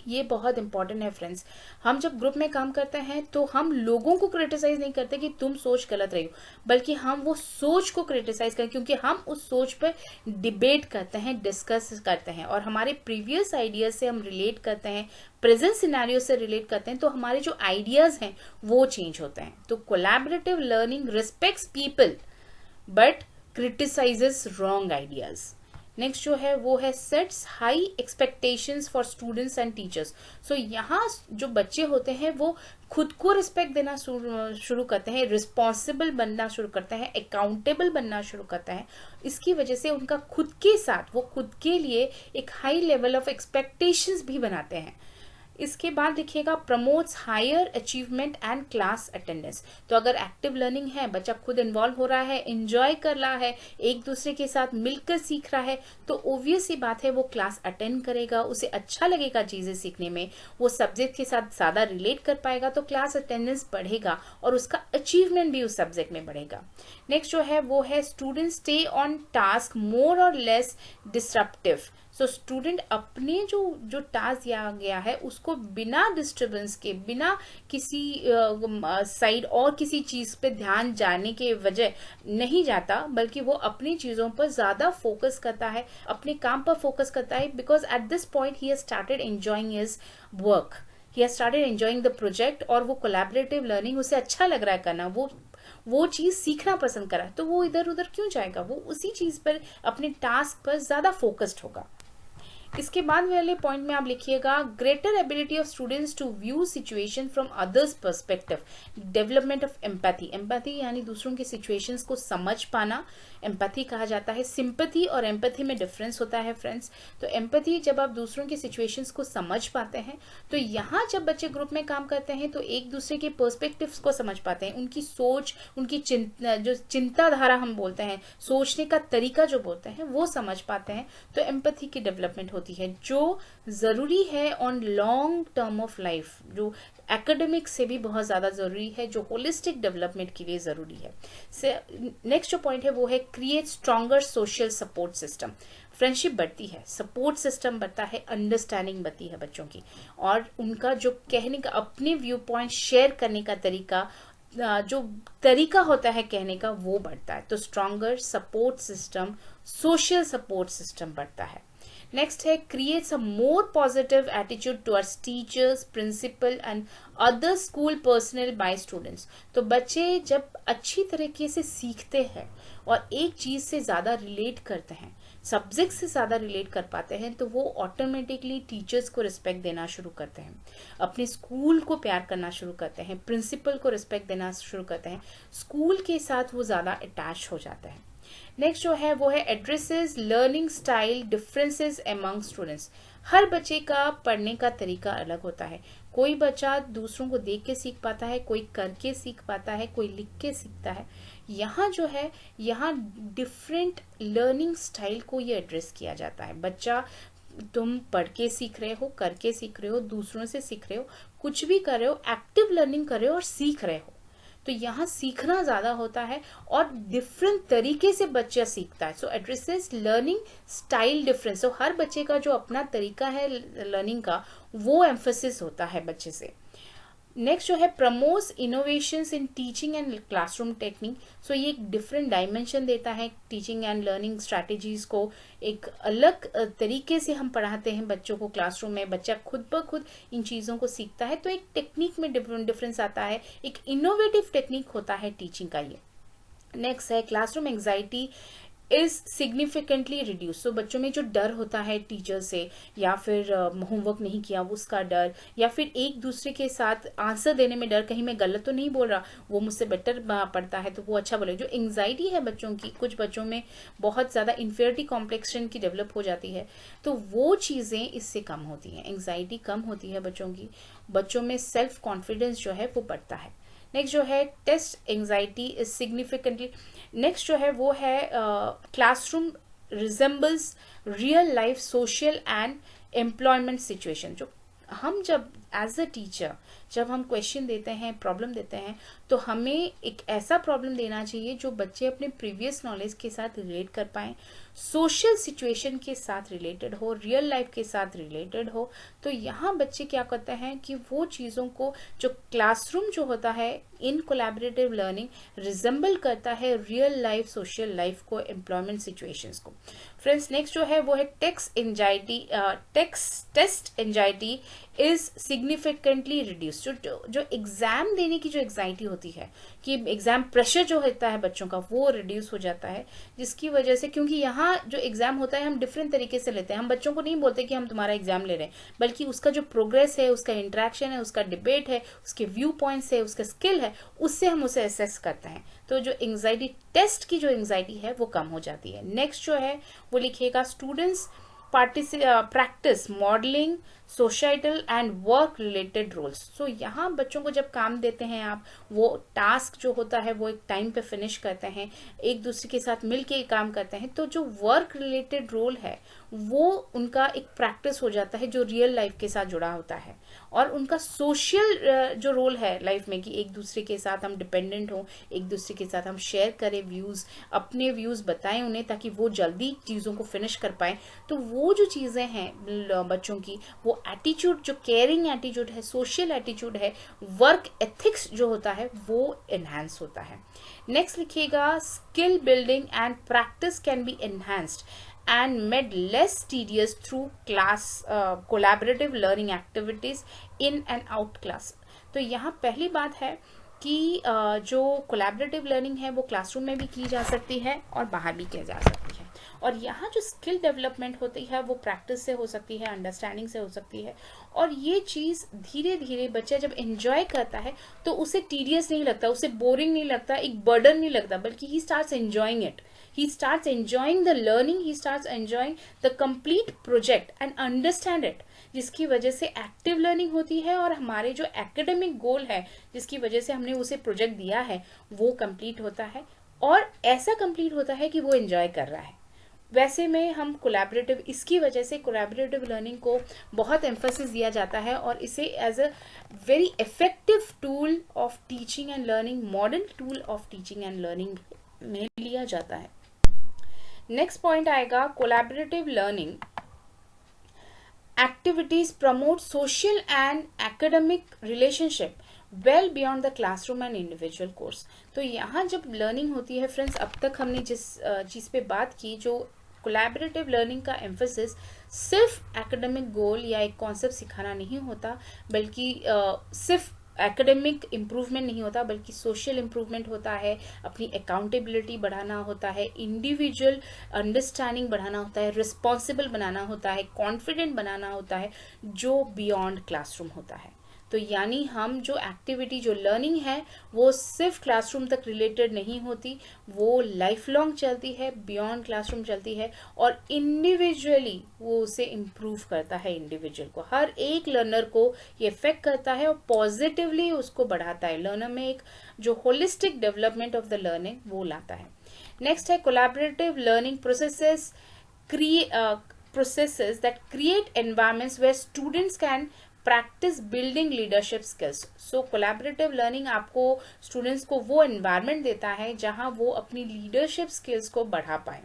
ये बहुत इंपॉर्टेंट है फ्रेंड्स। हम जब ग्रुप में काम करते हैं तो हम लोगों को क्रिटिसाइज नहीं करते कि तुम सोच गलत रही हो, बल्कि हम वो सोच को क्रिटिसाइज करते, क्योंकि हम उस सोच पर डिबेट करते हैं, डिस्कस करते हैं, और हमारे प्रीवियस आइडियाज से हम रिलेट करते हैं, प्रेजेंट सिनेरियो से रिलेट करते हैं, तो हमारे जो आइडियाज हैं वो चेंज होते हैं। तो collaborative learning respects people but criticizes wrong ideas. Next जो है वो है sets high expectations for students and teachers. So यहाँ जो बच्चे होते हैं वो खुद को रिस्पेक्ट देना शुरू करते हैं, रिस्पॉन्सिबल बनना शुरू करते हैं, अकाउंटेबल बनना शुरू करते हैं। इसकी वजह से उनका खुद के साथ वो खुद के लिए एक हाई लेवल ऑफ एक्सपेक्टेशंस भी बनाते हैं। इसके बाद लिखिएगा promotes higher achievement and class attendance. तो अगर एक्टिव लर्निंग है, बच्चा खुद इन्वॉल्व हो रहा है, एंजॉय कर रहा है, एक दूसरे के साथ मिलकर सीख रहा है, तो ऑब्वियस ही बात है वो क्लास अटेंड करेगा, उसे अच्छा लगेगा चीजें सीखने में, वो सब्जेक्ट के साथ ज्यादा रिलेट कर पाएगा, तो क्लास अटेंडेंस बढ़ेगा और उसका अचीवमेंट भी उस सब्जेक्ट में बढ़ेगा। नेक्स्ट जो है वो है स्टूडेंट स्टे ऑन टास्क मोर और लेस डिसरप्टिव। सो स्टूडेंट अपने जो टास्क दिया गया है उसको बिना डिस्टर्बेंस के, बिना किसी साइड और किसी चीज पे ध्यान जाने के वजह नहीं जाता, बल्कि वो अपनी चीजों पर ज्यादा फोकस करता है, अपने काम पर फोकस करता है, because at this point he has started enjoying his work, he has started enjoying the project, और वो कोलैबोरेटिव लर्निंग उसे अच्छा लग रहा है करना, वो चीज सीखना पसंद करा, तो वो इधर उधर क्यों जाएगा, वो उसी चीज पर, अपने टास्क पर ज्यादा फोकस्ड होगा। इसके बाद वाले पॉइंट में आप लिखिएगा greater ability of students to view situation from others perspective, development of empathy. Empathy यानी दूसरों की सिचुएशंस को समझ पाना, एम्पैथी कहा जाता है। सिंपैथी और एम्पैथी में डिफरेंस होता है फ्रेंड्स। तो एम्पैथी जब आप दूसरों की सिचुएशंस को समझ पाते हैं, तो यहाँ जब बच्चे ग्रुप में काम करते हैं तो एक दूसरे के पर्सपेक्टिव्स को समझ पाते हैं, उनकी सोच, उनकी जो चिंताधारा हम बोलते हैं, सोचने का तरीका जो बोलते हैं, वो समझ पाते हैं। तो एम्पैथी की डेवलपमेंट होती है, जो जरूरी है on long term of life, जो एकेडमिक से भी बहुत ज्यादा जरूरी है, जो होलिस्टिक डेवलपमेंट के लिए जरूरी है। नेक्स्ट जो पॉइंट है वो है create stronger social support system. Friendship बढ़ती है, सपोर्ट सिस्टम बढ़ता है, अंडरस्टैंडिंग बढ़ती है बच्चों की, और उनका जो कहने का, अपने व्यू पॉइंट शेयर करने का तरीका, जो तरीका होता है कहने का, वो बढ़ता है। तो stronger support system, social support system बढ़ता है। नेक्स्ट है creates a more positive attitude towards teachers, principal and other school personal by students. तो बच्चे जब अच्छी तरीके से सीखते हैं और एक चीज से ज्यादा रिलेट करते हैं, सब्जेक्ट से ज्यादा रिलेट कर पाते हैं, तो वो ऑटोमेटिकली टीचर्स को रिस्पेक्ट देना शुरू करते हैं, अपने स्कूल को प्यार करना शुरू करते हैं, प्रिंसिपल को रिस्पेक्ट देना शुरू करते हैं, स्कूल के साथ वो ज्यादा अटैच हो जाते हैं। नेक्स्ट जो है वो है addresses learning style differences among students. हर बच्चे का पढ़ने का तरीका अलग होता है। कोई बच्चा दूसरों को देख के सीख पाता है, कोई करके सीख पाता है, कोई लिख के सीखता है। यहाँ जो है, यहाँ डिफरेंट लर्निंग स्टाइल को ये एड्रेस किया जाता है। बच्चा, तुम पढ़ के सीख रहे हो, करके सीख रहे हो, दूसरों से सीख रहे हो, कुछ भी कर रहे हो, एक्टिव लर्निंग कर रहे हो और सीख रहे हो, तो यहाँ सीखना ज्यादा होता है और डिफरेंट तरीके से बच्चा सीखता है। सो एड्रेसेस लर्निंग स्टाइल डिफरेंस। तो हर बच्चे का जो अपना तरीका है लर्निंग का, वो एम्फोसिस होता है बच्चे से। नेक्स्ट जो है promotes innovations in teaching and classroom technique. So ये एक डिफरेंट डायमेंशन देता है टीचिंग एंड लर्निंग स्ट्रैटेजीज को। एक अलग तरीके से हम पढ़ाते हैं बच्चों को क्लासरूम में, बच्चा खुद ब खुद इन चीज़ों को सीखता है, तो एक टेक्निक में डिफरेंस आता है, एक इनोवेटिव टेक्निक होता है टीचिंग का ये। नेक्स्ट है classroom anxiety is significantly reduce. तो बच्चों में जो डर होता है टीचर से, या फिर होमवर्क नहीं किया उसका डर, या फिर एक दूसरे के साथ आंसर देने में डर, कहीं मैं गलत तो नहीं बोल रहा, वो मुझसे बेटर पढ़ता है तो वो अच्छा बोले, जो एंग्जाइटी है बच्चों की, कुछ बच्चों में बहुत ज़्यादा इन्फीरियरिटी कॉम्प्लेक्शन की डेवलप हो जाती है, तो वो चीज़ें इससे कम होती हैं। एंग्जाइटी कम होती है बच्चों की, बच्चों में सेल्फ कॉन्फिडेंस जो है वो बढ़ता है। नेक्स्ट जो है test anxiety is significantly. Next जो है वो है classroom resembles real life social and employment situation. जो हम जब एज अ टीचर जब हम क्वेश्चन देते हैं, प्रॉब्लम देते हैं, तो हमें एक ऐसा प्रॉब्लम देना चाहिए जो बच्चे अपने प्रीवियस नॉलेज के साथ रिलेट कर पाएं, सोशल सिचुएशन के साथ रिलेटेड हो, रियल लाइफ के साथ रिलेटेड हो। तो यहाँ बच्चे क्या करते हैं कि वो चीज़ों को, जो क्लासरूम जो होता है इन कोलैबोरेटिव लर्निंग, रिजेंबल करता है रियल लाइफ सोशल लाइफ को, एम्प्लॉयमेंट सिचुएशंस को। फ्रेंड्स नेक्स्ट जो है वो है test anxiety is significantly reduce. जो एग्जाम देने की जो एग्जाइटी होती है, कि एग्जाम प्रेशर जो होता है बच्चों का, वो रिड्यूस हो जाता है, जिसकी वजह से, क्योंकि यहाँ जो एग्जाम होता है हम डिफरेंट तरीके से लेते हैं। हम बच्चों को नहीं बोलते कि हम तुम्हारा एग्जाम ले रहे हैं, बल्कि उसका जो प्रोग्रेस है, उसका इंटरेक्शन है, उसका डिबेट है, उसके व्यू पॉइंट्स है, उसका स्किल है, उससे हम उसे असेस करते हैं। तो जो एंग्जाइटी, टेस्ट की जो एंग्जाइटी है वो कम हो जाती है। नेक्स्ट जो है वो लिखिएगा students practice modelling societal and work related roles. So यहाँ बच्चों को जब काम देते हैं आप, वो टास्क जो होता है वो एक टाइम पे फिनिश करते हैं, एक दूसरे के साथ मिलके काम करते हैं, तो जो वर्क रिलेटेड रोल है वो उनका एक प्रैक्टिस हो जाता है जो रियल लाइफ के साथ जुड़ा होता है। और उनका सोशल जो रोल है लाइफ में, कि एक दूसरे के साथ हम डिपेंडेंट हों, एक दूसरे के साथ हम शेयर करें व्यूज़, अपने व्यूज़ बताएं उन्हें, ताकि वो जल्दी चीज़ों को फिनिश कर पाएं। तो वो जो चीज़ें हैं बच्चों की, वो एटीट्यूड, जो केयरिंग एटीट्यूड है, सोशल एटीट्यूड है, वर्क एथिक्स जो होता है, वो एनहांस होता है। नेक्स्ट लिखिएगा skill building and practice can be enhanced and made less tedious through class collaborative learning activities in and out class। तो यहाँ पहली बात है कि जो कोलैबोरेटिव लर्निंग है वो क्लासरूम में भी की जा सकती है और बाहर भी की जा सकती है। और यहाँ जो स्किल डेवलपमेंट होती है वो प्रैक्टिस से हो सकती है, अंडरस्टैंडिंग से हो सकती है। और ये चीज़ धीरे धीरे बच्चा जब एंजॉय करता है तो उसे टीडियस नहीं लगता, उसे बोरिंग नहीं लगता, एक बर्डन नहीं लगता, बल्कि he starts enjoying it, he starts enjoying the learning, he starts enjoying the complete project and understand it, जिसकी वजह से एक्टिव लर्निंग होती है और हमारे जो एकेडमिक गोल है, जिसकी वजह से हमने उसे प्रोजेक्ट दिया है, वो कंप्लीट होता है। और ऐसा कंप्लीट होता है कि वो एंजॉय कर रहा है। वैसे में हम कोलैबोरेटिव, इसकी वजह से कोलैबोरेटिव लर्निंग को बहुत एम्फेसिस दिया जाता है और इसे as a very effective tool of teaching and learning, modern tool of teaching and learning में लिया जाता है। नेक्स्ट पॉइंट आएगा collaborative learning activities promote social and academic relationship well beyond the classroom and individual course. तो यहाँ जब लर्निंग होती है फ्रेंड्स, अब तक हमने जिस चीज़ पे बात की, जो कोलैबोरेटिव लर्निंग का एम्फोसिस सिर्फ एकेडमिक गोल या एक कॉन्सेप्ट सिखाना नहीं होता, बल्कि सिर्फ एकेडमिक इम्प्रूवमेंट नहीं होता, बल्कि सोशल इम्प्रूवमेंट होता है, अपनी अकाउंटेबिलिटी बढ़ाना होता है, इंडिविजुअल अंडरस्टैंडिंग बढ़ाना होता है, रिस्पॉन्सिबल बनाना होता है, कॉन्फिडेंट बनाना होता है, जो बियॉन्ड क्लासरूम होता है। तो यानी हम जो एक्टिविटी, जो लर्निंग है, वो सिर्फ क्लासरूम तक रिलेटेड नहीं होती, वो लाइफ लॉन्ग चलती है, बियॉन्ड क्लासरूम चलती है, और इंडिविजुअली वो उसे इम्प्रूव करता है, इंडिविजुअल को, हर एक लर्नर को ये इफेक्ट करता है और पॉजिटिवली उसको बढ़ाता है, लर्नर में एक जो holistic development of the learning वो लाता है। नेक्स्ट है collaborative learning processes that create environments where students can practice building leadership skills. So collaborative learning आपको स्टूडेंट्स को वो एनवायरनमेंट देता है जहां वो अपनी लीडरशिप स्किल्स को बढ़ा पाए।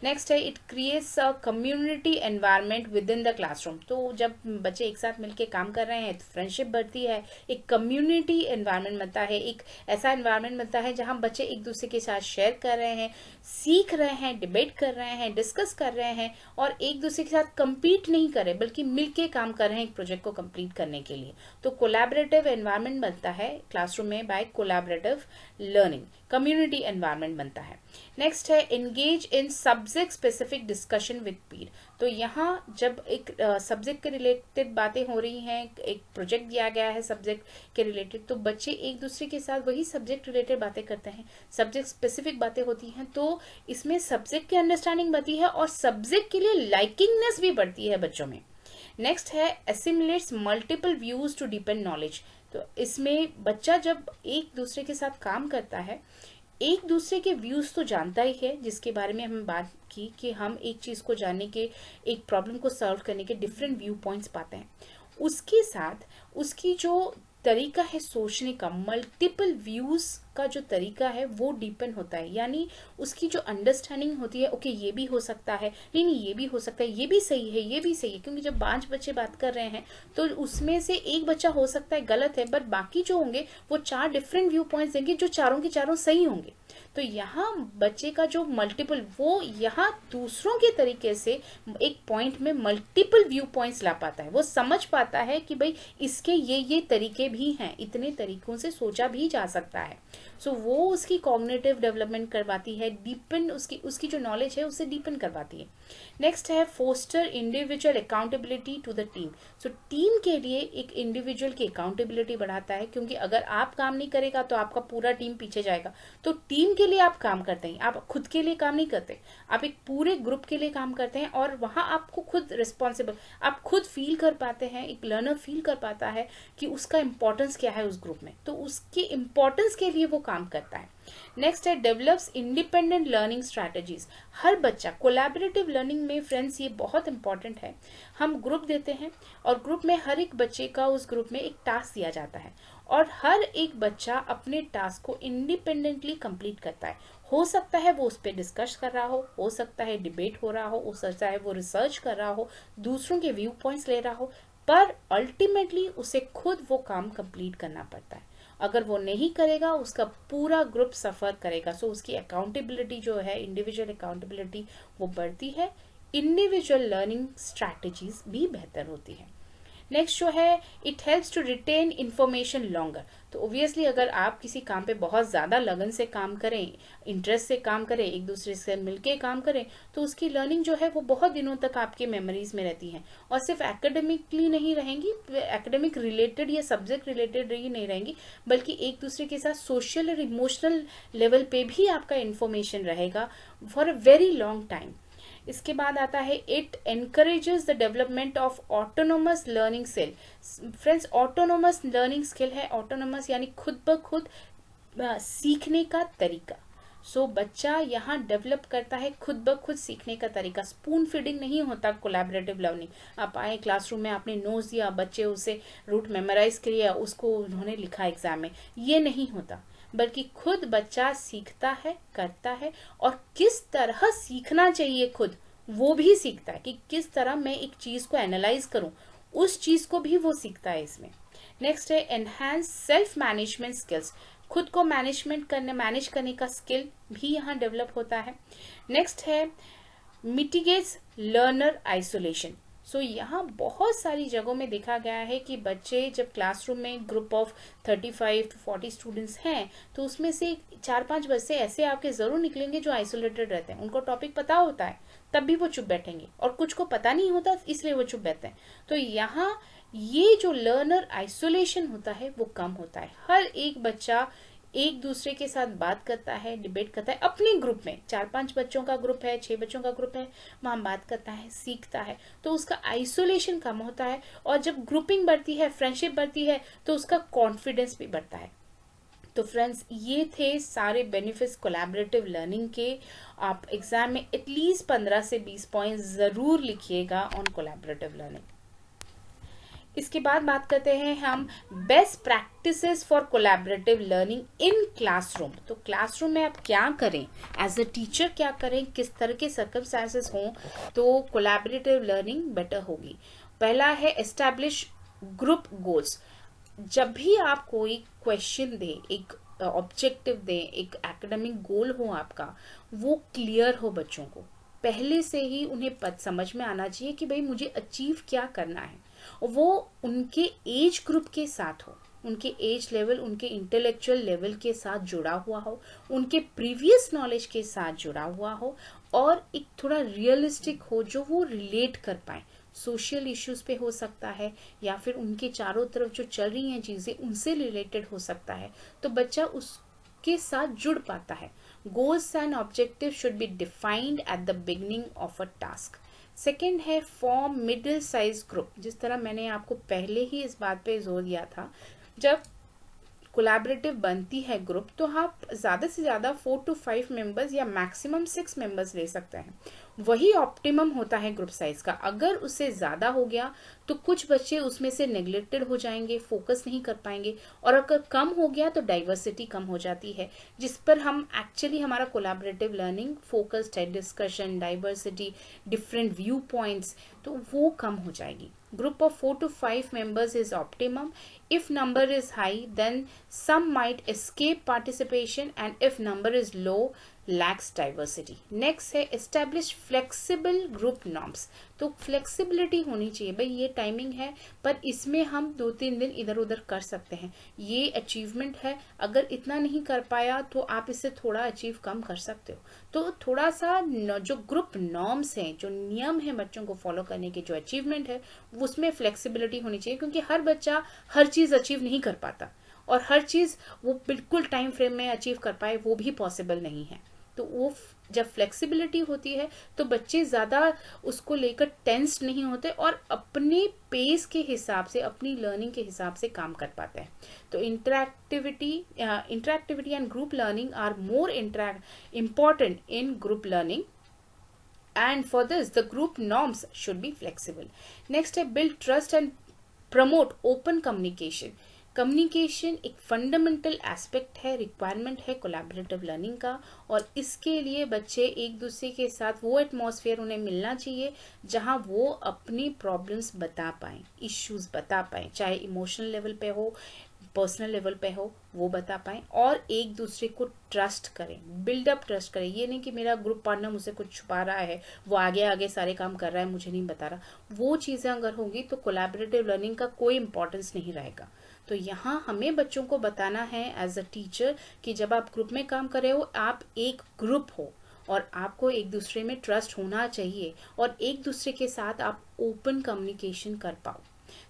नेक्स्ट है it creates a community environment with in the classroom. तो जब बच्चे एक साथ मिलकर काम कर रहे हैं तो फ्रेंडशिप बढ़ती है, एक कम्युनिटी एनवायरनमेंट बनता है, एक ऐसा एनवायरनमेंट बनता है जहां बच्चे एक दूसरे के साथ शेयर कर रहे हैं, सीख रहे हैं, डिबेट कर रहे हैं, डिस्कस कर रहे हैं, और एक दूसरे के साथ कम्पीट नहीं कर रहे बल्कि मिलके काम कर रहे हैं एक प्रोजेक्ट को कंप्लीट करने के लिए। तो कोलैबोरेटिव एनवायरनमेंट बनता है क्लासरूम में by collaborative learning, community environment बनता है। नेक्स्ट है engage in subject specific discussion with peer. तो यहाँ जब एक सब्जेक्ट के रिलेटेड बातें हो रही हैं, एक प्रोजेक्ट दिया गया है सब्जेक्ट के रिलेटेड, तो बच्चे एक दूसरे के साथ वही सब्जेक्ट रिलेटेड बातें करते हैं, सब्जेक्ट स्पेसिफिक बातें होती हैं, तो इसमें सब्जेक्ट की अंडरस्टैंडिंग बढ़ती है और सब्जेक्ट के लिए लाइकिंगनेस भी बढ़ती है बच्चों में। नेक्स्ट है assimilates multiple views to deepen knowledge. तो इसमें बच्चा जब एक दूसरे के साथ काम करता है, एक दूसरे के व्यूज तो जानता ही है, जिसके बारे में हम बात की कि हम एक चीज को जानने के, एक प्रॉब्लम को सॉल्व करने के डिफरेंट व्यू पॉइंट्स पाते हैं, उसके साथ उसकी जो तरीका है सोचने का, मल्टीपल व्यूज का जो तरीका है वो डीपन होता है, यानी उसकी जो अंडरस्टैंडिंग होती है, ओके ये भी हो सकता है, नहीं ये भी हो सकता है, ये भी सही है, ये भी सही है, क्योंकि जब 5 बच्चे बात कर रहे हैं तो उसमें से एक बच्चा हो सकता है गलत है, बट बाकी जो होंगे वो 4 डिफरेंट व्यू पॉइंट्स देंगे जो चारों के चारों सही होंगे। तो यहाँ बच्चे का जो मल्टीपल, वो यहाँ दूसरों के तरीके से एक पॉइंट में मल्टीपल व्यू पॉइंट्स ला पाता है, वो समझ पाता है कि भाई इसके ये तरीके भी हैं, इतने तरीकों से सोचा भी जा सकता है। सो वो उसकी कॉग्निटिव डेवलपमेंट करवाती है, डीपन उसकी जो नॉलेज है उसे डीपन करवाती है। नेक्स्ट है foster individual accountability to the team. So team के लिए एक इंडिविजुअल की अकाउंटेबिलिटी बढ़ाता है, क्योंकि अगर आप काम नहीं करेगा तो आपका पूरा टीम पीछे जाएगा। तो टीम के लिए आप काम करते हैं, आप खुद के लिए काम नहीं करते, आप एक पूरे ग्रुप के लिए काम करते हैं, और वहां आपको खुद रिस्पॉन्सिबल, आप खुद फील कर पाते हैं, एक लर्नर फील कर पाता है कि उसका इंपॉर्टेंस क्या है उस ग्रुप में, तो उसकी इंपॉर्टेंस के लिए वो काम करता है। नेक्स्ट है डेवलप्स इंडिपेंडेंट लर्निंग स्ट्रैटेजीज। हर बच्चा कोलैबोरेटिव लर्निंग में फ्रेंड्स ये बहुत इंपॉर्टेंट है, हम ग्रुप देते हैं और ग्रुप में हर एक बच्चे का उस ग्रुप में एक टास्क दिया जाता है, और हर एक बच्चा अपने टास्क को इंडिपेंडेंटली कंप्लीट करता है। हो सकता है वो उस पर डिस्कस कर रहा हो सकता है डिबेट हो रहा हो सकता है वो रिसर्च कर रहा हो, दूसरों के व्यू पॉइंट्स ले रहा हो, पर अल्टीमेटली उसे खुद वो काम कंप्लीट करना पड़ता है। अगर वो नहीं करेगा उसका पूरा ग्रुप सफ़र करेगा। सो उसकी अकाउंटेबिलिटी जो है, इंडिविजुअल अकाउंटेबिलिटी, वो बढ़ती है, इंडिविजुअल लर्निंग स्ट्रैटेजीज भी बेहतर होती है। नेक्स्ट जो है it helps to retain information longer. तो ओबियसली अगर आप किसी काम पे बहुत ज़्यादा लगन से काम करें, इंटरेस्ट से काम करें, एक दूसरे से मिलके काम करें, तो उसकी लर्निंग जो है वो बहुत दिनों तक आपके मेमोरीज में रहती है, और सिर्फ एकेडमिकली नहीं रहेंगी, एकेडमिक रिलेटेड या सब्जेक्ट रिलेटेड ही नहीं रहेंगी, बल्कि एक दूसरे के साथ सोशल और इमोशनल लेवल पे भी आपका इंफॉर्मेशन रहेगा for a very long time. इसके बाद आता है it encourages the development of autonomous learning skill. Friends autonomous learning skill है, ऑटोनोमस यानी खुद ब खुद सीखने का तरीका। सो बच्चा यहाँ डेवलप करता है खुद ब खुद सीखने का तरीका। स्पून फीडिंग नहीं होता कोलैबोरेटिव लर्निंग। आप आए क्लासरूम में, आपने नोट्स दिया, बच्चे उसे रूट मेमोराइज किया, उसको उन्होंने लिखा एग्जाम में, ये नहीं होता। बल्कि खुद बच्चा सीखता है, करता है, और किस तरह सीखना चाहिए खुद वो भी सीखता है, कि किस तरह मैं एक चीज को एनालाइज करूं, उस चीज को भी वो सीखता है इसमें। नेक्स्ट है एनहांस सेल्फ मैनेजमेंट स्किल्स, खुद को मैनेज करने का स्किल भी यहाँ डेवलप होता है। नेक्स्ट है मिटिगेट्स लर्नर आइसोलेशन। सो यहाँ बहुत सारी जगहों में देखा गया है कि बच्चे जब क्लासरूम में ग्रुप ऑफ 35 to 40 स्टूडेंट्स हैं, तो उसमें से 4-5 बच्चे ऐसे आपके जरूर निकलेंगे जो आइसोलेटेड रहते हैं, उनको टॉपिक पता होता है तब भी वो चुप बैठेंगे, और कुछ को पता नहीं होता इसलिए वो चुप बैठते हैं। तो यहाँ ये जो लर्नर आइसोलेशन होता है वो कम होता है। हर एक बच्चा एक दूसरे के साथ बात करता है, डिबेट करता है अपने ग्रुप में, 4-5 बच्चों का ग्रुप है, 6 बच्चों का ग्रुप है, वहां बात करता है, सीखता है, तो उसका आइसोलेशन कम होता है। और जब ग्रुपिंग बढ़ती है, फ्रेंडशिप बढ़ती है, तो उसका कॉन्फिडेंस भी बढ़ता है। तो फ्रेंड्स, ये थे सारे बेनिफिट्स कोलैबोरेटिव लर्निंग के। आप एग्जाम में एटलीस्ट 15 से 20 पॉइंट जरूर लिखिएगा ऑन कोलैबोरेटिव लर्निंग। इसके बाद बात करते हैं हम best practices for collaborative learning in classroom. तो क्लासरूम में आप क्या करें, एज अ टीचर क्या करें, किस तरह के सर्कमस्टेंसेस हों तो कोलैबोरेटिव लर्निंग बेटर होगी। पहला है एस्टैब्लिश ग्रुप गोल्स। जब भी आप कोई क्वेश्चन दें, एक ऑब्जेक्टिव दें, एक एकेडमिक गोल हो आपका, वो क्लियर हो बच्चों को, पहले से ही उन्हें समझ में आना चाहिए कि भाई मुझे अचीव क्या करना है। वो उनके एज ग्रुप के साथ हो, उनके एज लेवल, उनके इंटेलेक्चुअल लेवल के साथ जुड़ा हुआ हो, उनके प्रीवियस नॉलेज के साथ जुड़ा हुआ हो, और एक थोड़ा रियलिस्टिक हो, जो वो रिलेट कर पाए। सोशल इश्यूज पे हो सकता है, या फिर उनके चारों तरफ जो चल रही हैं चीजें उनसे रिलेटेड हो सकता है, तो बच्चा उसके साथ जुड़ पाता है। Goals and objective should be defined at the beginning of a task. Second है फॉर्म मिडिल साइज ग्रुप। जिस तरह मैंने आपको पहले ही इस बात पे जोर दिया था, जब कोलैबोरेटिव बनती है ग्रुप, तो आप ज्यादा से ज्यादा 4 to 5 मेंबर्स या मैक्सिमम 6 मेंबर्स ले सकते हैं, वही ऑप्टिमम होता है ग्रुप साइज का। अगर उससे ज्यादा हो गया तो कुछ बच्चे उसमें से नेग्लेक्टेड हो जाएंगे, फोकस नहीं कर पाएंगे, और अगर कम हो गया तो डाइवर्सिटी कम हो जाती है, जिस पर हम एक्चुअली हमारा कोलैबोरेटिव लर्निंग फोकस्ड है, discussion, diversity, different view points, तो वो कम हो जाएगी। Group of 4 to 5 members is optimum. If number is high, then some might escape participation, and if number is low, lacks diversity. Next है establish flexible group norms. तो फ्लेक्सिबिलिटी होनी चाहिए, भाई ये टाइमिंग है पर इसमें हम 2-3 दिन इधर उधर कर सकते हैं, ये अचीवमेंट है, अगर इतना नहीं कर पाया तो आप इससे थोड़ा अचीव कम कर सकते हो। तो थोड़ा सा जो ग्रुप नॉर्म्स हैं, जो नियम है बच्चों को फॉलो करने के, जो अचीवमेंट है, उसमें फ्लेक्सिबिलिटी होनी चाहिए, क्योंकि हर बच्चा हर चीज अचीव नहीं कर पाता, और हर चीज वो बिल्कुल टाइम फ्रेम में अचीव कर पाए वो भी पॉसिबल नहीं है। तो वो जब फ्लेक्सिबिलिटी होती है तो बच्चे ज्यादा उसको लेकर टेंस नहीं होते, और अपने पेस के हिसाब से, अपनी लर्निंग के हिसाब से काम कर पाते हैं। तो interactivity and group learning are more important in group learning, and for this the group norms should be flexible. Next है build trust and promote open communication. Communication एक फंडामेंटल एस्पेक्ट है, रिक्वायरमेंट है कोलैबोरेटिव लर्निंग का, और इसके लिए बच्चे एक दूसरे के साथ वो एटमॉस्फेयर उन्हें मिलना चाहिए जहां वो अपनी प्रॉब्लम्स बता पाएं, इश्यूज बता पाएं, चाहे इमोशनल लेवल पे हो, पर्सनल लेवल पे हो, वो बता पाएं, और एक दूसरे को ट्रस्ट करें, बिल्डअप ट्रस्ट करें। ये नहीं कि मेरा ग्रुप पार्टनर मुझसे कुछ छुपा रहा है, वो आगे आगे सारे काम कर रहा है, मुझे नहीं बता रहा, वो चीजें अगर होंगी तो कोलैबोरेटिव लर्निंग का कोई इंपॉर्टेंस नहीं रहेगा। तो यहाँ हमें बच्चों को बताना है एज अ टीचर कि जब आप ग्रुप में काम कर रहे हो, आप एक ग्रुप हो, और आपको एक दूसरे में ट्रस्ट होना चाहिए, और एक दूसरे के साथ आप ओपन कम्युनिकेशन कर पाओ।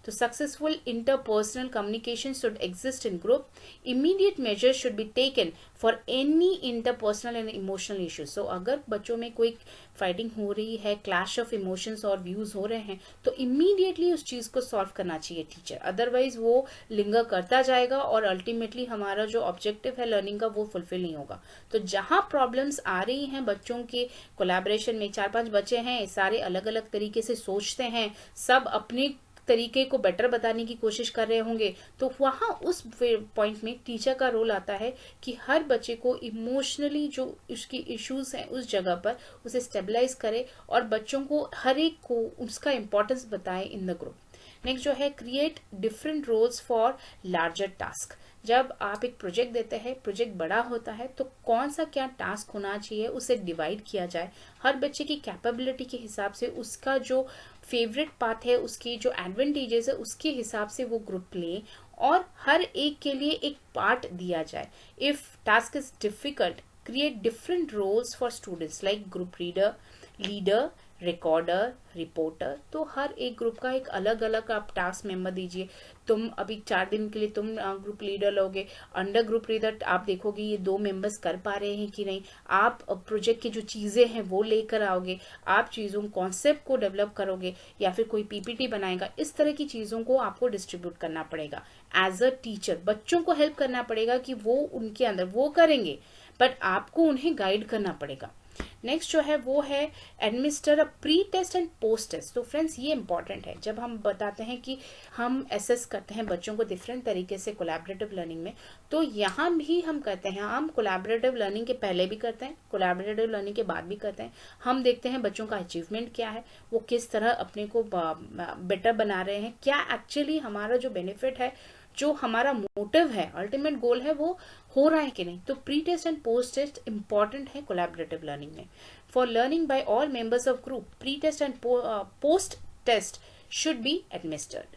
तो successful interpersonal communication should exist in group. Immediate measures should be taken for any interpersonal and emotional issues. So अगर बच्चों में कोई फाइटिंग हो रही है, क्लैश ऑफ इमोशंस और व्यूज हो रहे हैं, तो इमीडिएटली उस चीज को सॉल्व करना चाहिए टीचर, अदरवाइज वो लिंगर करता जाएगा और अल्टीमेटली हमारा जो ऑब्जेक्टिव है लर्निंग का वो फुलफिल नहीं होगा. तो जहां प्रॉब्लम्स आ रही हैं बच्चों के कोलैबोरेशन में, 4-5 बच्चे हैं, सारे अलग अलग तरीके से सोचते हैं, सब अपने तरीके को बेटर बताने की कोशिश कर रहे होंगे, तो वहाँ उस पॉइंट में टीचर का रोल आता है कि हर बच्चे को इमोशनली जो उसकी इश्यूज हैं उस जगह पर उसे स्टेबलाइज करे और बच्चों को हर एक को उसका इम्पोर्टेंस बताए इन द ग्रुप। नेक्स्ट जो है create different roles for larger task. जब आप एक प्रोजेक्ट देते हैं, प्रोजेक्ट बड़ा होता है, तो कौन सा क्या टास्क होना चाहिए उसे डिवाइड किया जाए। हर बच्चे की कैपेबिलिटी के हिसाब से उसका जो फेवरेट पाथ है, उसकी जो एडवांटेजेस है, उसके हिसाब से वो ग्रुप लें और हर एक के लिए एक पार्ट दिया जाए। If task is difficult, create different roles for students like group reader, leader, recorder, reporter. तो हर एक ग्रुप का एक अलग अलग आप टास्क मेंबर दीजिए। तुम अभी 4 दिन के लिए तुम ग्रुप लीडर लोगे, अंडर ग्रुप लीडर आप देखोगे ये 2 मेंबर्स कर पा रहे हैं कि नहीं, आप प्रोजेक्ट की जो चीजें हैं वो लेकर आओगे, आप चीजों कॉन्सेप्ट को डेवलप करोगे या फिर कोई पीपीटी बनाएगा। इस तरह की चीजों को आपको डिस्ट्रीब्यूट करना पड़ेगा। एज अ टीचर बच्चों को हेल्प करना पड़ेगा कि वो उनके अंदर वो करेंगे, बट आपको उन्हें गाइड करना पड़ेगा। नेक्स्ट जो है वो है administer a pre test and post test. तो फ्रेंड्स ये इंपॉर्टेंट है, जब हम बताते हैं कि हम एसेस करते हैं बच्चों को डिफरेंट तरीके से कोलैबोरेटिव लर्निंग में, तो यहाँ भी हम करते हैं, हम कोलैबोरेटिव लर्निंग के पहले भी करते हैं, कोलैबोरेटिव लर्निंग के बाद भी करते हैं। हम देखते हैं बच्चों का अचीवमेंट क्या है, वो किस तरह अपने को बेटर बना रहे हैं, क्या एक्चुअली हमारा जो बेनिफिट है, जो हमारा मोटिव है, अल्टीमेट गोल है, वो हो रहा है कि नहीं। तो pre test and post test important है कोलैबोरेटिव लर्निंग में। For learning by all members of group, pre test and post test should be administered.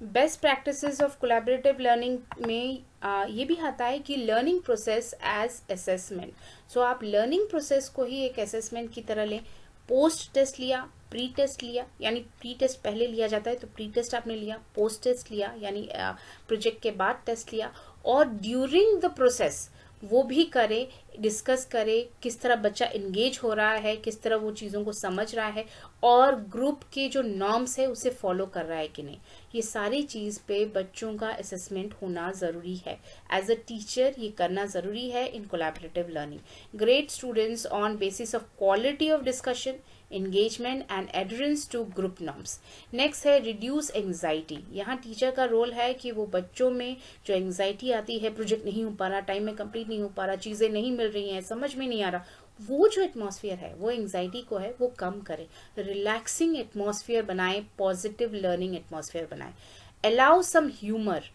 Best practices of collaborative learning में ये भी आता है कि learning process as assessment. So आप लर्निंग प्रोसेस को ही एक असेसमेंट की तरह लें। पोस्ट टेस्ट लिया, प्री टेस्ट लिया, यानी प्री टेस्ट पहले लिया जाता है तो प्री टेस्ट आपने लिया, पोस्ट टेस्ट लिया यानी प्रोजेक्ट के बाद टेस्ट लिया, और ड्यूरिंग द प्रोसेस वो भी करे, डिस्कस करे किस तरह बच्चा इंगेज हो रहा है, किस तरह वो चीज़ों को समझ रहा है और ग्रुप के जो नॉर्म्स है उसे फॉलो कर रहा है कि नहीं। ये सारी चीज़ पे बच्चों का असेसमेंट होना ज़रूरी है। एज अ टीचर ये करना ज़रूरी है in collaborative learning. Grade students on basis of quality of discussion, engagement and adherence to group norms। Next है रिड्यूस एंग्जाइटी। यहाँ टीचर का रोल है कि वो बच्चों में जो एंग्जाइटी आती है, प्रोजेक्ट नहीं हो पा रहा, टाइम में कंप्लीट नहीं हो पा रहा, चीज़ें नहीं मिल रही हैं, समझ में नहीं आ रहा, वो जो एटमॉस्फेयर है वो एंग्जाइटी को है वो कम करे, रिलैक्सिंग एटमॉस्फेयर बनाए, पॉजिटिव लर्निंग एटमॉस्फेयर बनाए। अलाउ सम ह्यूमर,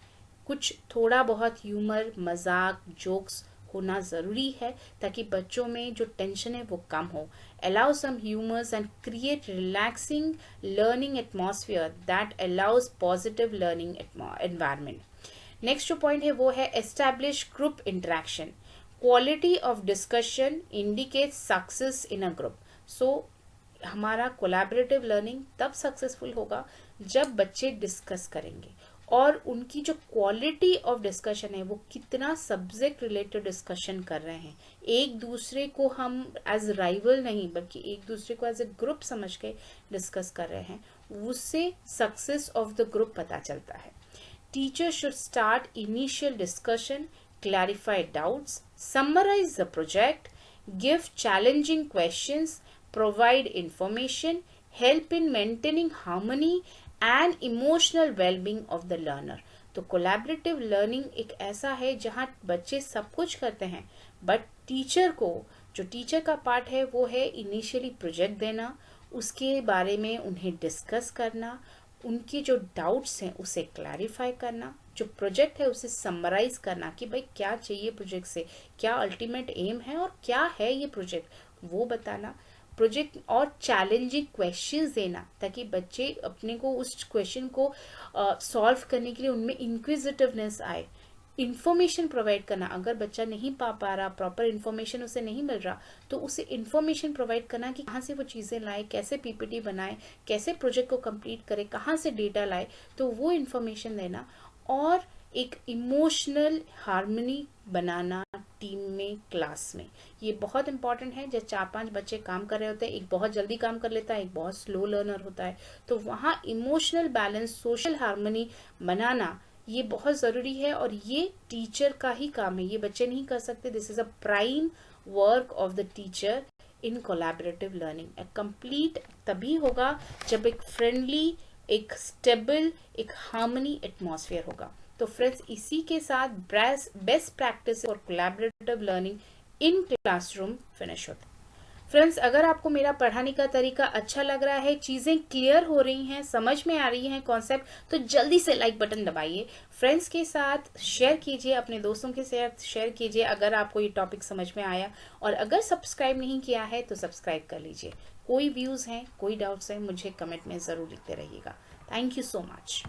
कुछ थोड़ा बहुत ह्यूमर, मजाक, जोक्स होना ज़रूरी है ताकि बच्चों में जो टेंशन है वो कम हो। Allow some humors and create relaxing learning atmosphere that allows positive learning environment। Next जो पॉइंट है वो है establish group interaction। Quality of discussion indicates success in a group। So हमारा कोलैबोरेटिव लर्निंग तब सक्सेसफुल होगा जब बच्चे डिस्कस करेंगे और उनकी जो क्वालिटी ऑफ डिस्कशन है वो कितना सब्जेक्ट रिलेटेड डिस्कशन कर रहे हैं, एक दूसरे को हम एज राइवल नहीं बल्कि एक दूसरे को एज ए ग्रुप समझ के डिस्कस कर रहे हैं, उससे सक्सेस ऑफ द ग्रुप पता चलता है। Teacher should start initial discussion, clarify doubts, summarise the project, give challenging questions, provide information, help in maintaining harmony and emotional well-being of the learner। तो कोलैबोरेटिव लर्निंग एक ऐसा है जहाँ बच्चे सब कुछ करते हैं, बट टीचर को, जो टीचर का पार्ट है वो है इनिशियली प्रोजेक्ट देना, उसके बारे में उन्हें डिस्कस करना, उनके जो डाउट्स हैं उसे क्लैरिफाई करना, जो प्रोजेक्ट है उसे समराइज करना कि भाई क्या चाहिए प्रोजेक्ट से, क्या अल्टीमेट एम है और क्या है ये प्रोजेक्ट वो बताना, प्रोजेक्ट और चैलेंजिंग क्वेश्चंस देना ताकि बच्चे अपने को उस क्वेश्चन को सॉल्व करने के लिए उनमें इंक्विजिटिवनेस आए। इन्फॉर्मेशन प्रोवाइड करना, अगर बच्चा नहीं पा रहा, प्रॉपर इन्फॉर्मेशन उसे नहीं मिल रहा, तो उसे इन्फॉर्मेशन प्रोवाइड करना कि कहाँ से वो चीज़ें लाए, कैसे पीपीटी बनाए, कैसे प्रोजेक्ट को कंप्लीट करे, कहाँ से डेटा लाए, तो वो इन्फॉर्मेशन देना। और एक इमोशनल हार्मनी बनाना टीम में, क्लास में, ये बहुत इंपॉर्टेंट है। जब 4-5 बच्चे काम कर रहे होते हैं, एक बहुत जल्दी काम कर लेता है, एक बहुत स्लो लर्नर होता है, तो वहाँ इमोशनल बैलेंस, सोशल हार्मनी बनाना ये बहुत ज़रूरी है और ये टीचर का ही काम है, ये बच्चे नहीं कर सकते। This is a prime work of the teacher in collaborative learning. Complete तभी होगा जब एक फ्रेंडली, एक स्टेबल, एक हार्मनी एटमॉस्फेयर होगा। तो फ्रेंड्स, इसी के साथ बेस्ट प्रैक्टिस और collaborative learning in classroom finish होता है। फ्रेंड्स, अगर आपको मेरा पढ़ाने का तरीका अच्छा लग रहा है, चीज़ें क्लियर हो रही हैं, समझ में आ रही हैं कॉन्सेप्ट, तो जल्दी से लाइक बटन दबाइए, फ्रेंड्स के साथ शेयर कीजिए, अपने दोस्तों के साथ शेयर कीजिए अगर आपको ये टॉपिक समझ में आया, और अगर सब्सक्राइब नहीं किया है तो सब्सक्राइब कर लीजिए। कोई व्यूज़ हैं, कोई डाउट्स हैं, मुझे कमेंट में ज़रूर लिखते रहिएगा। Thank you so much.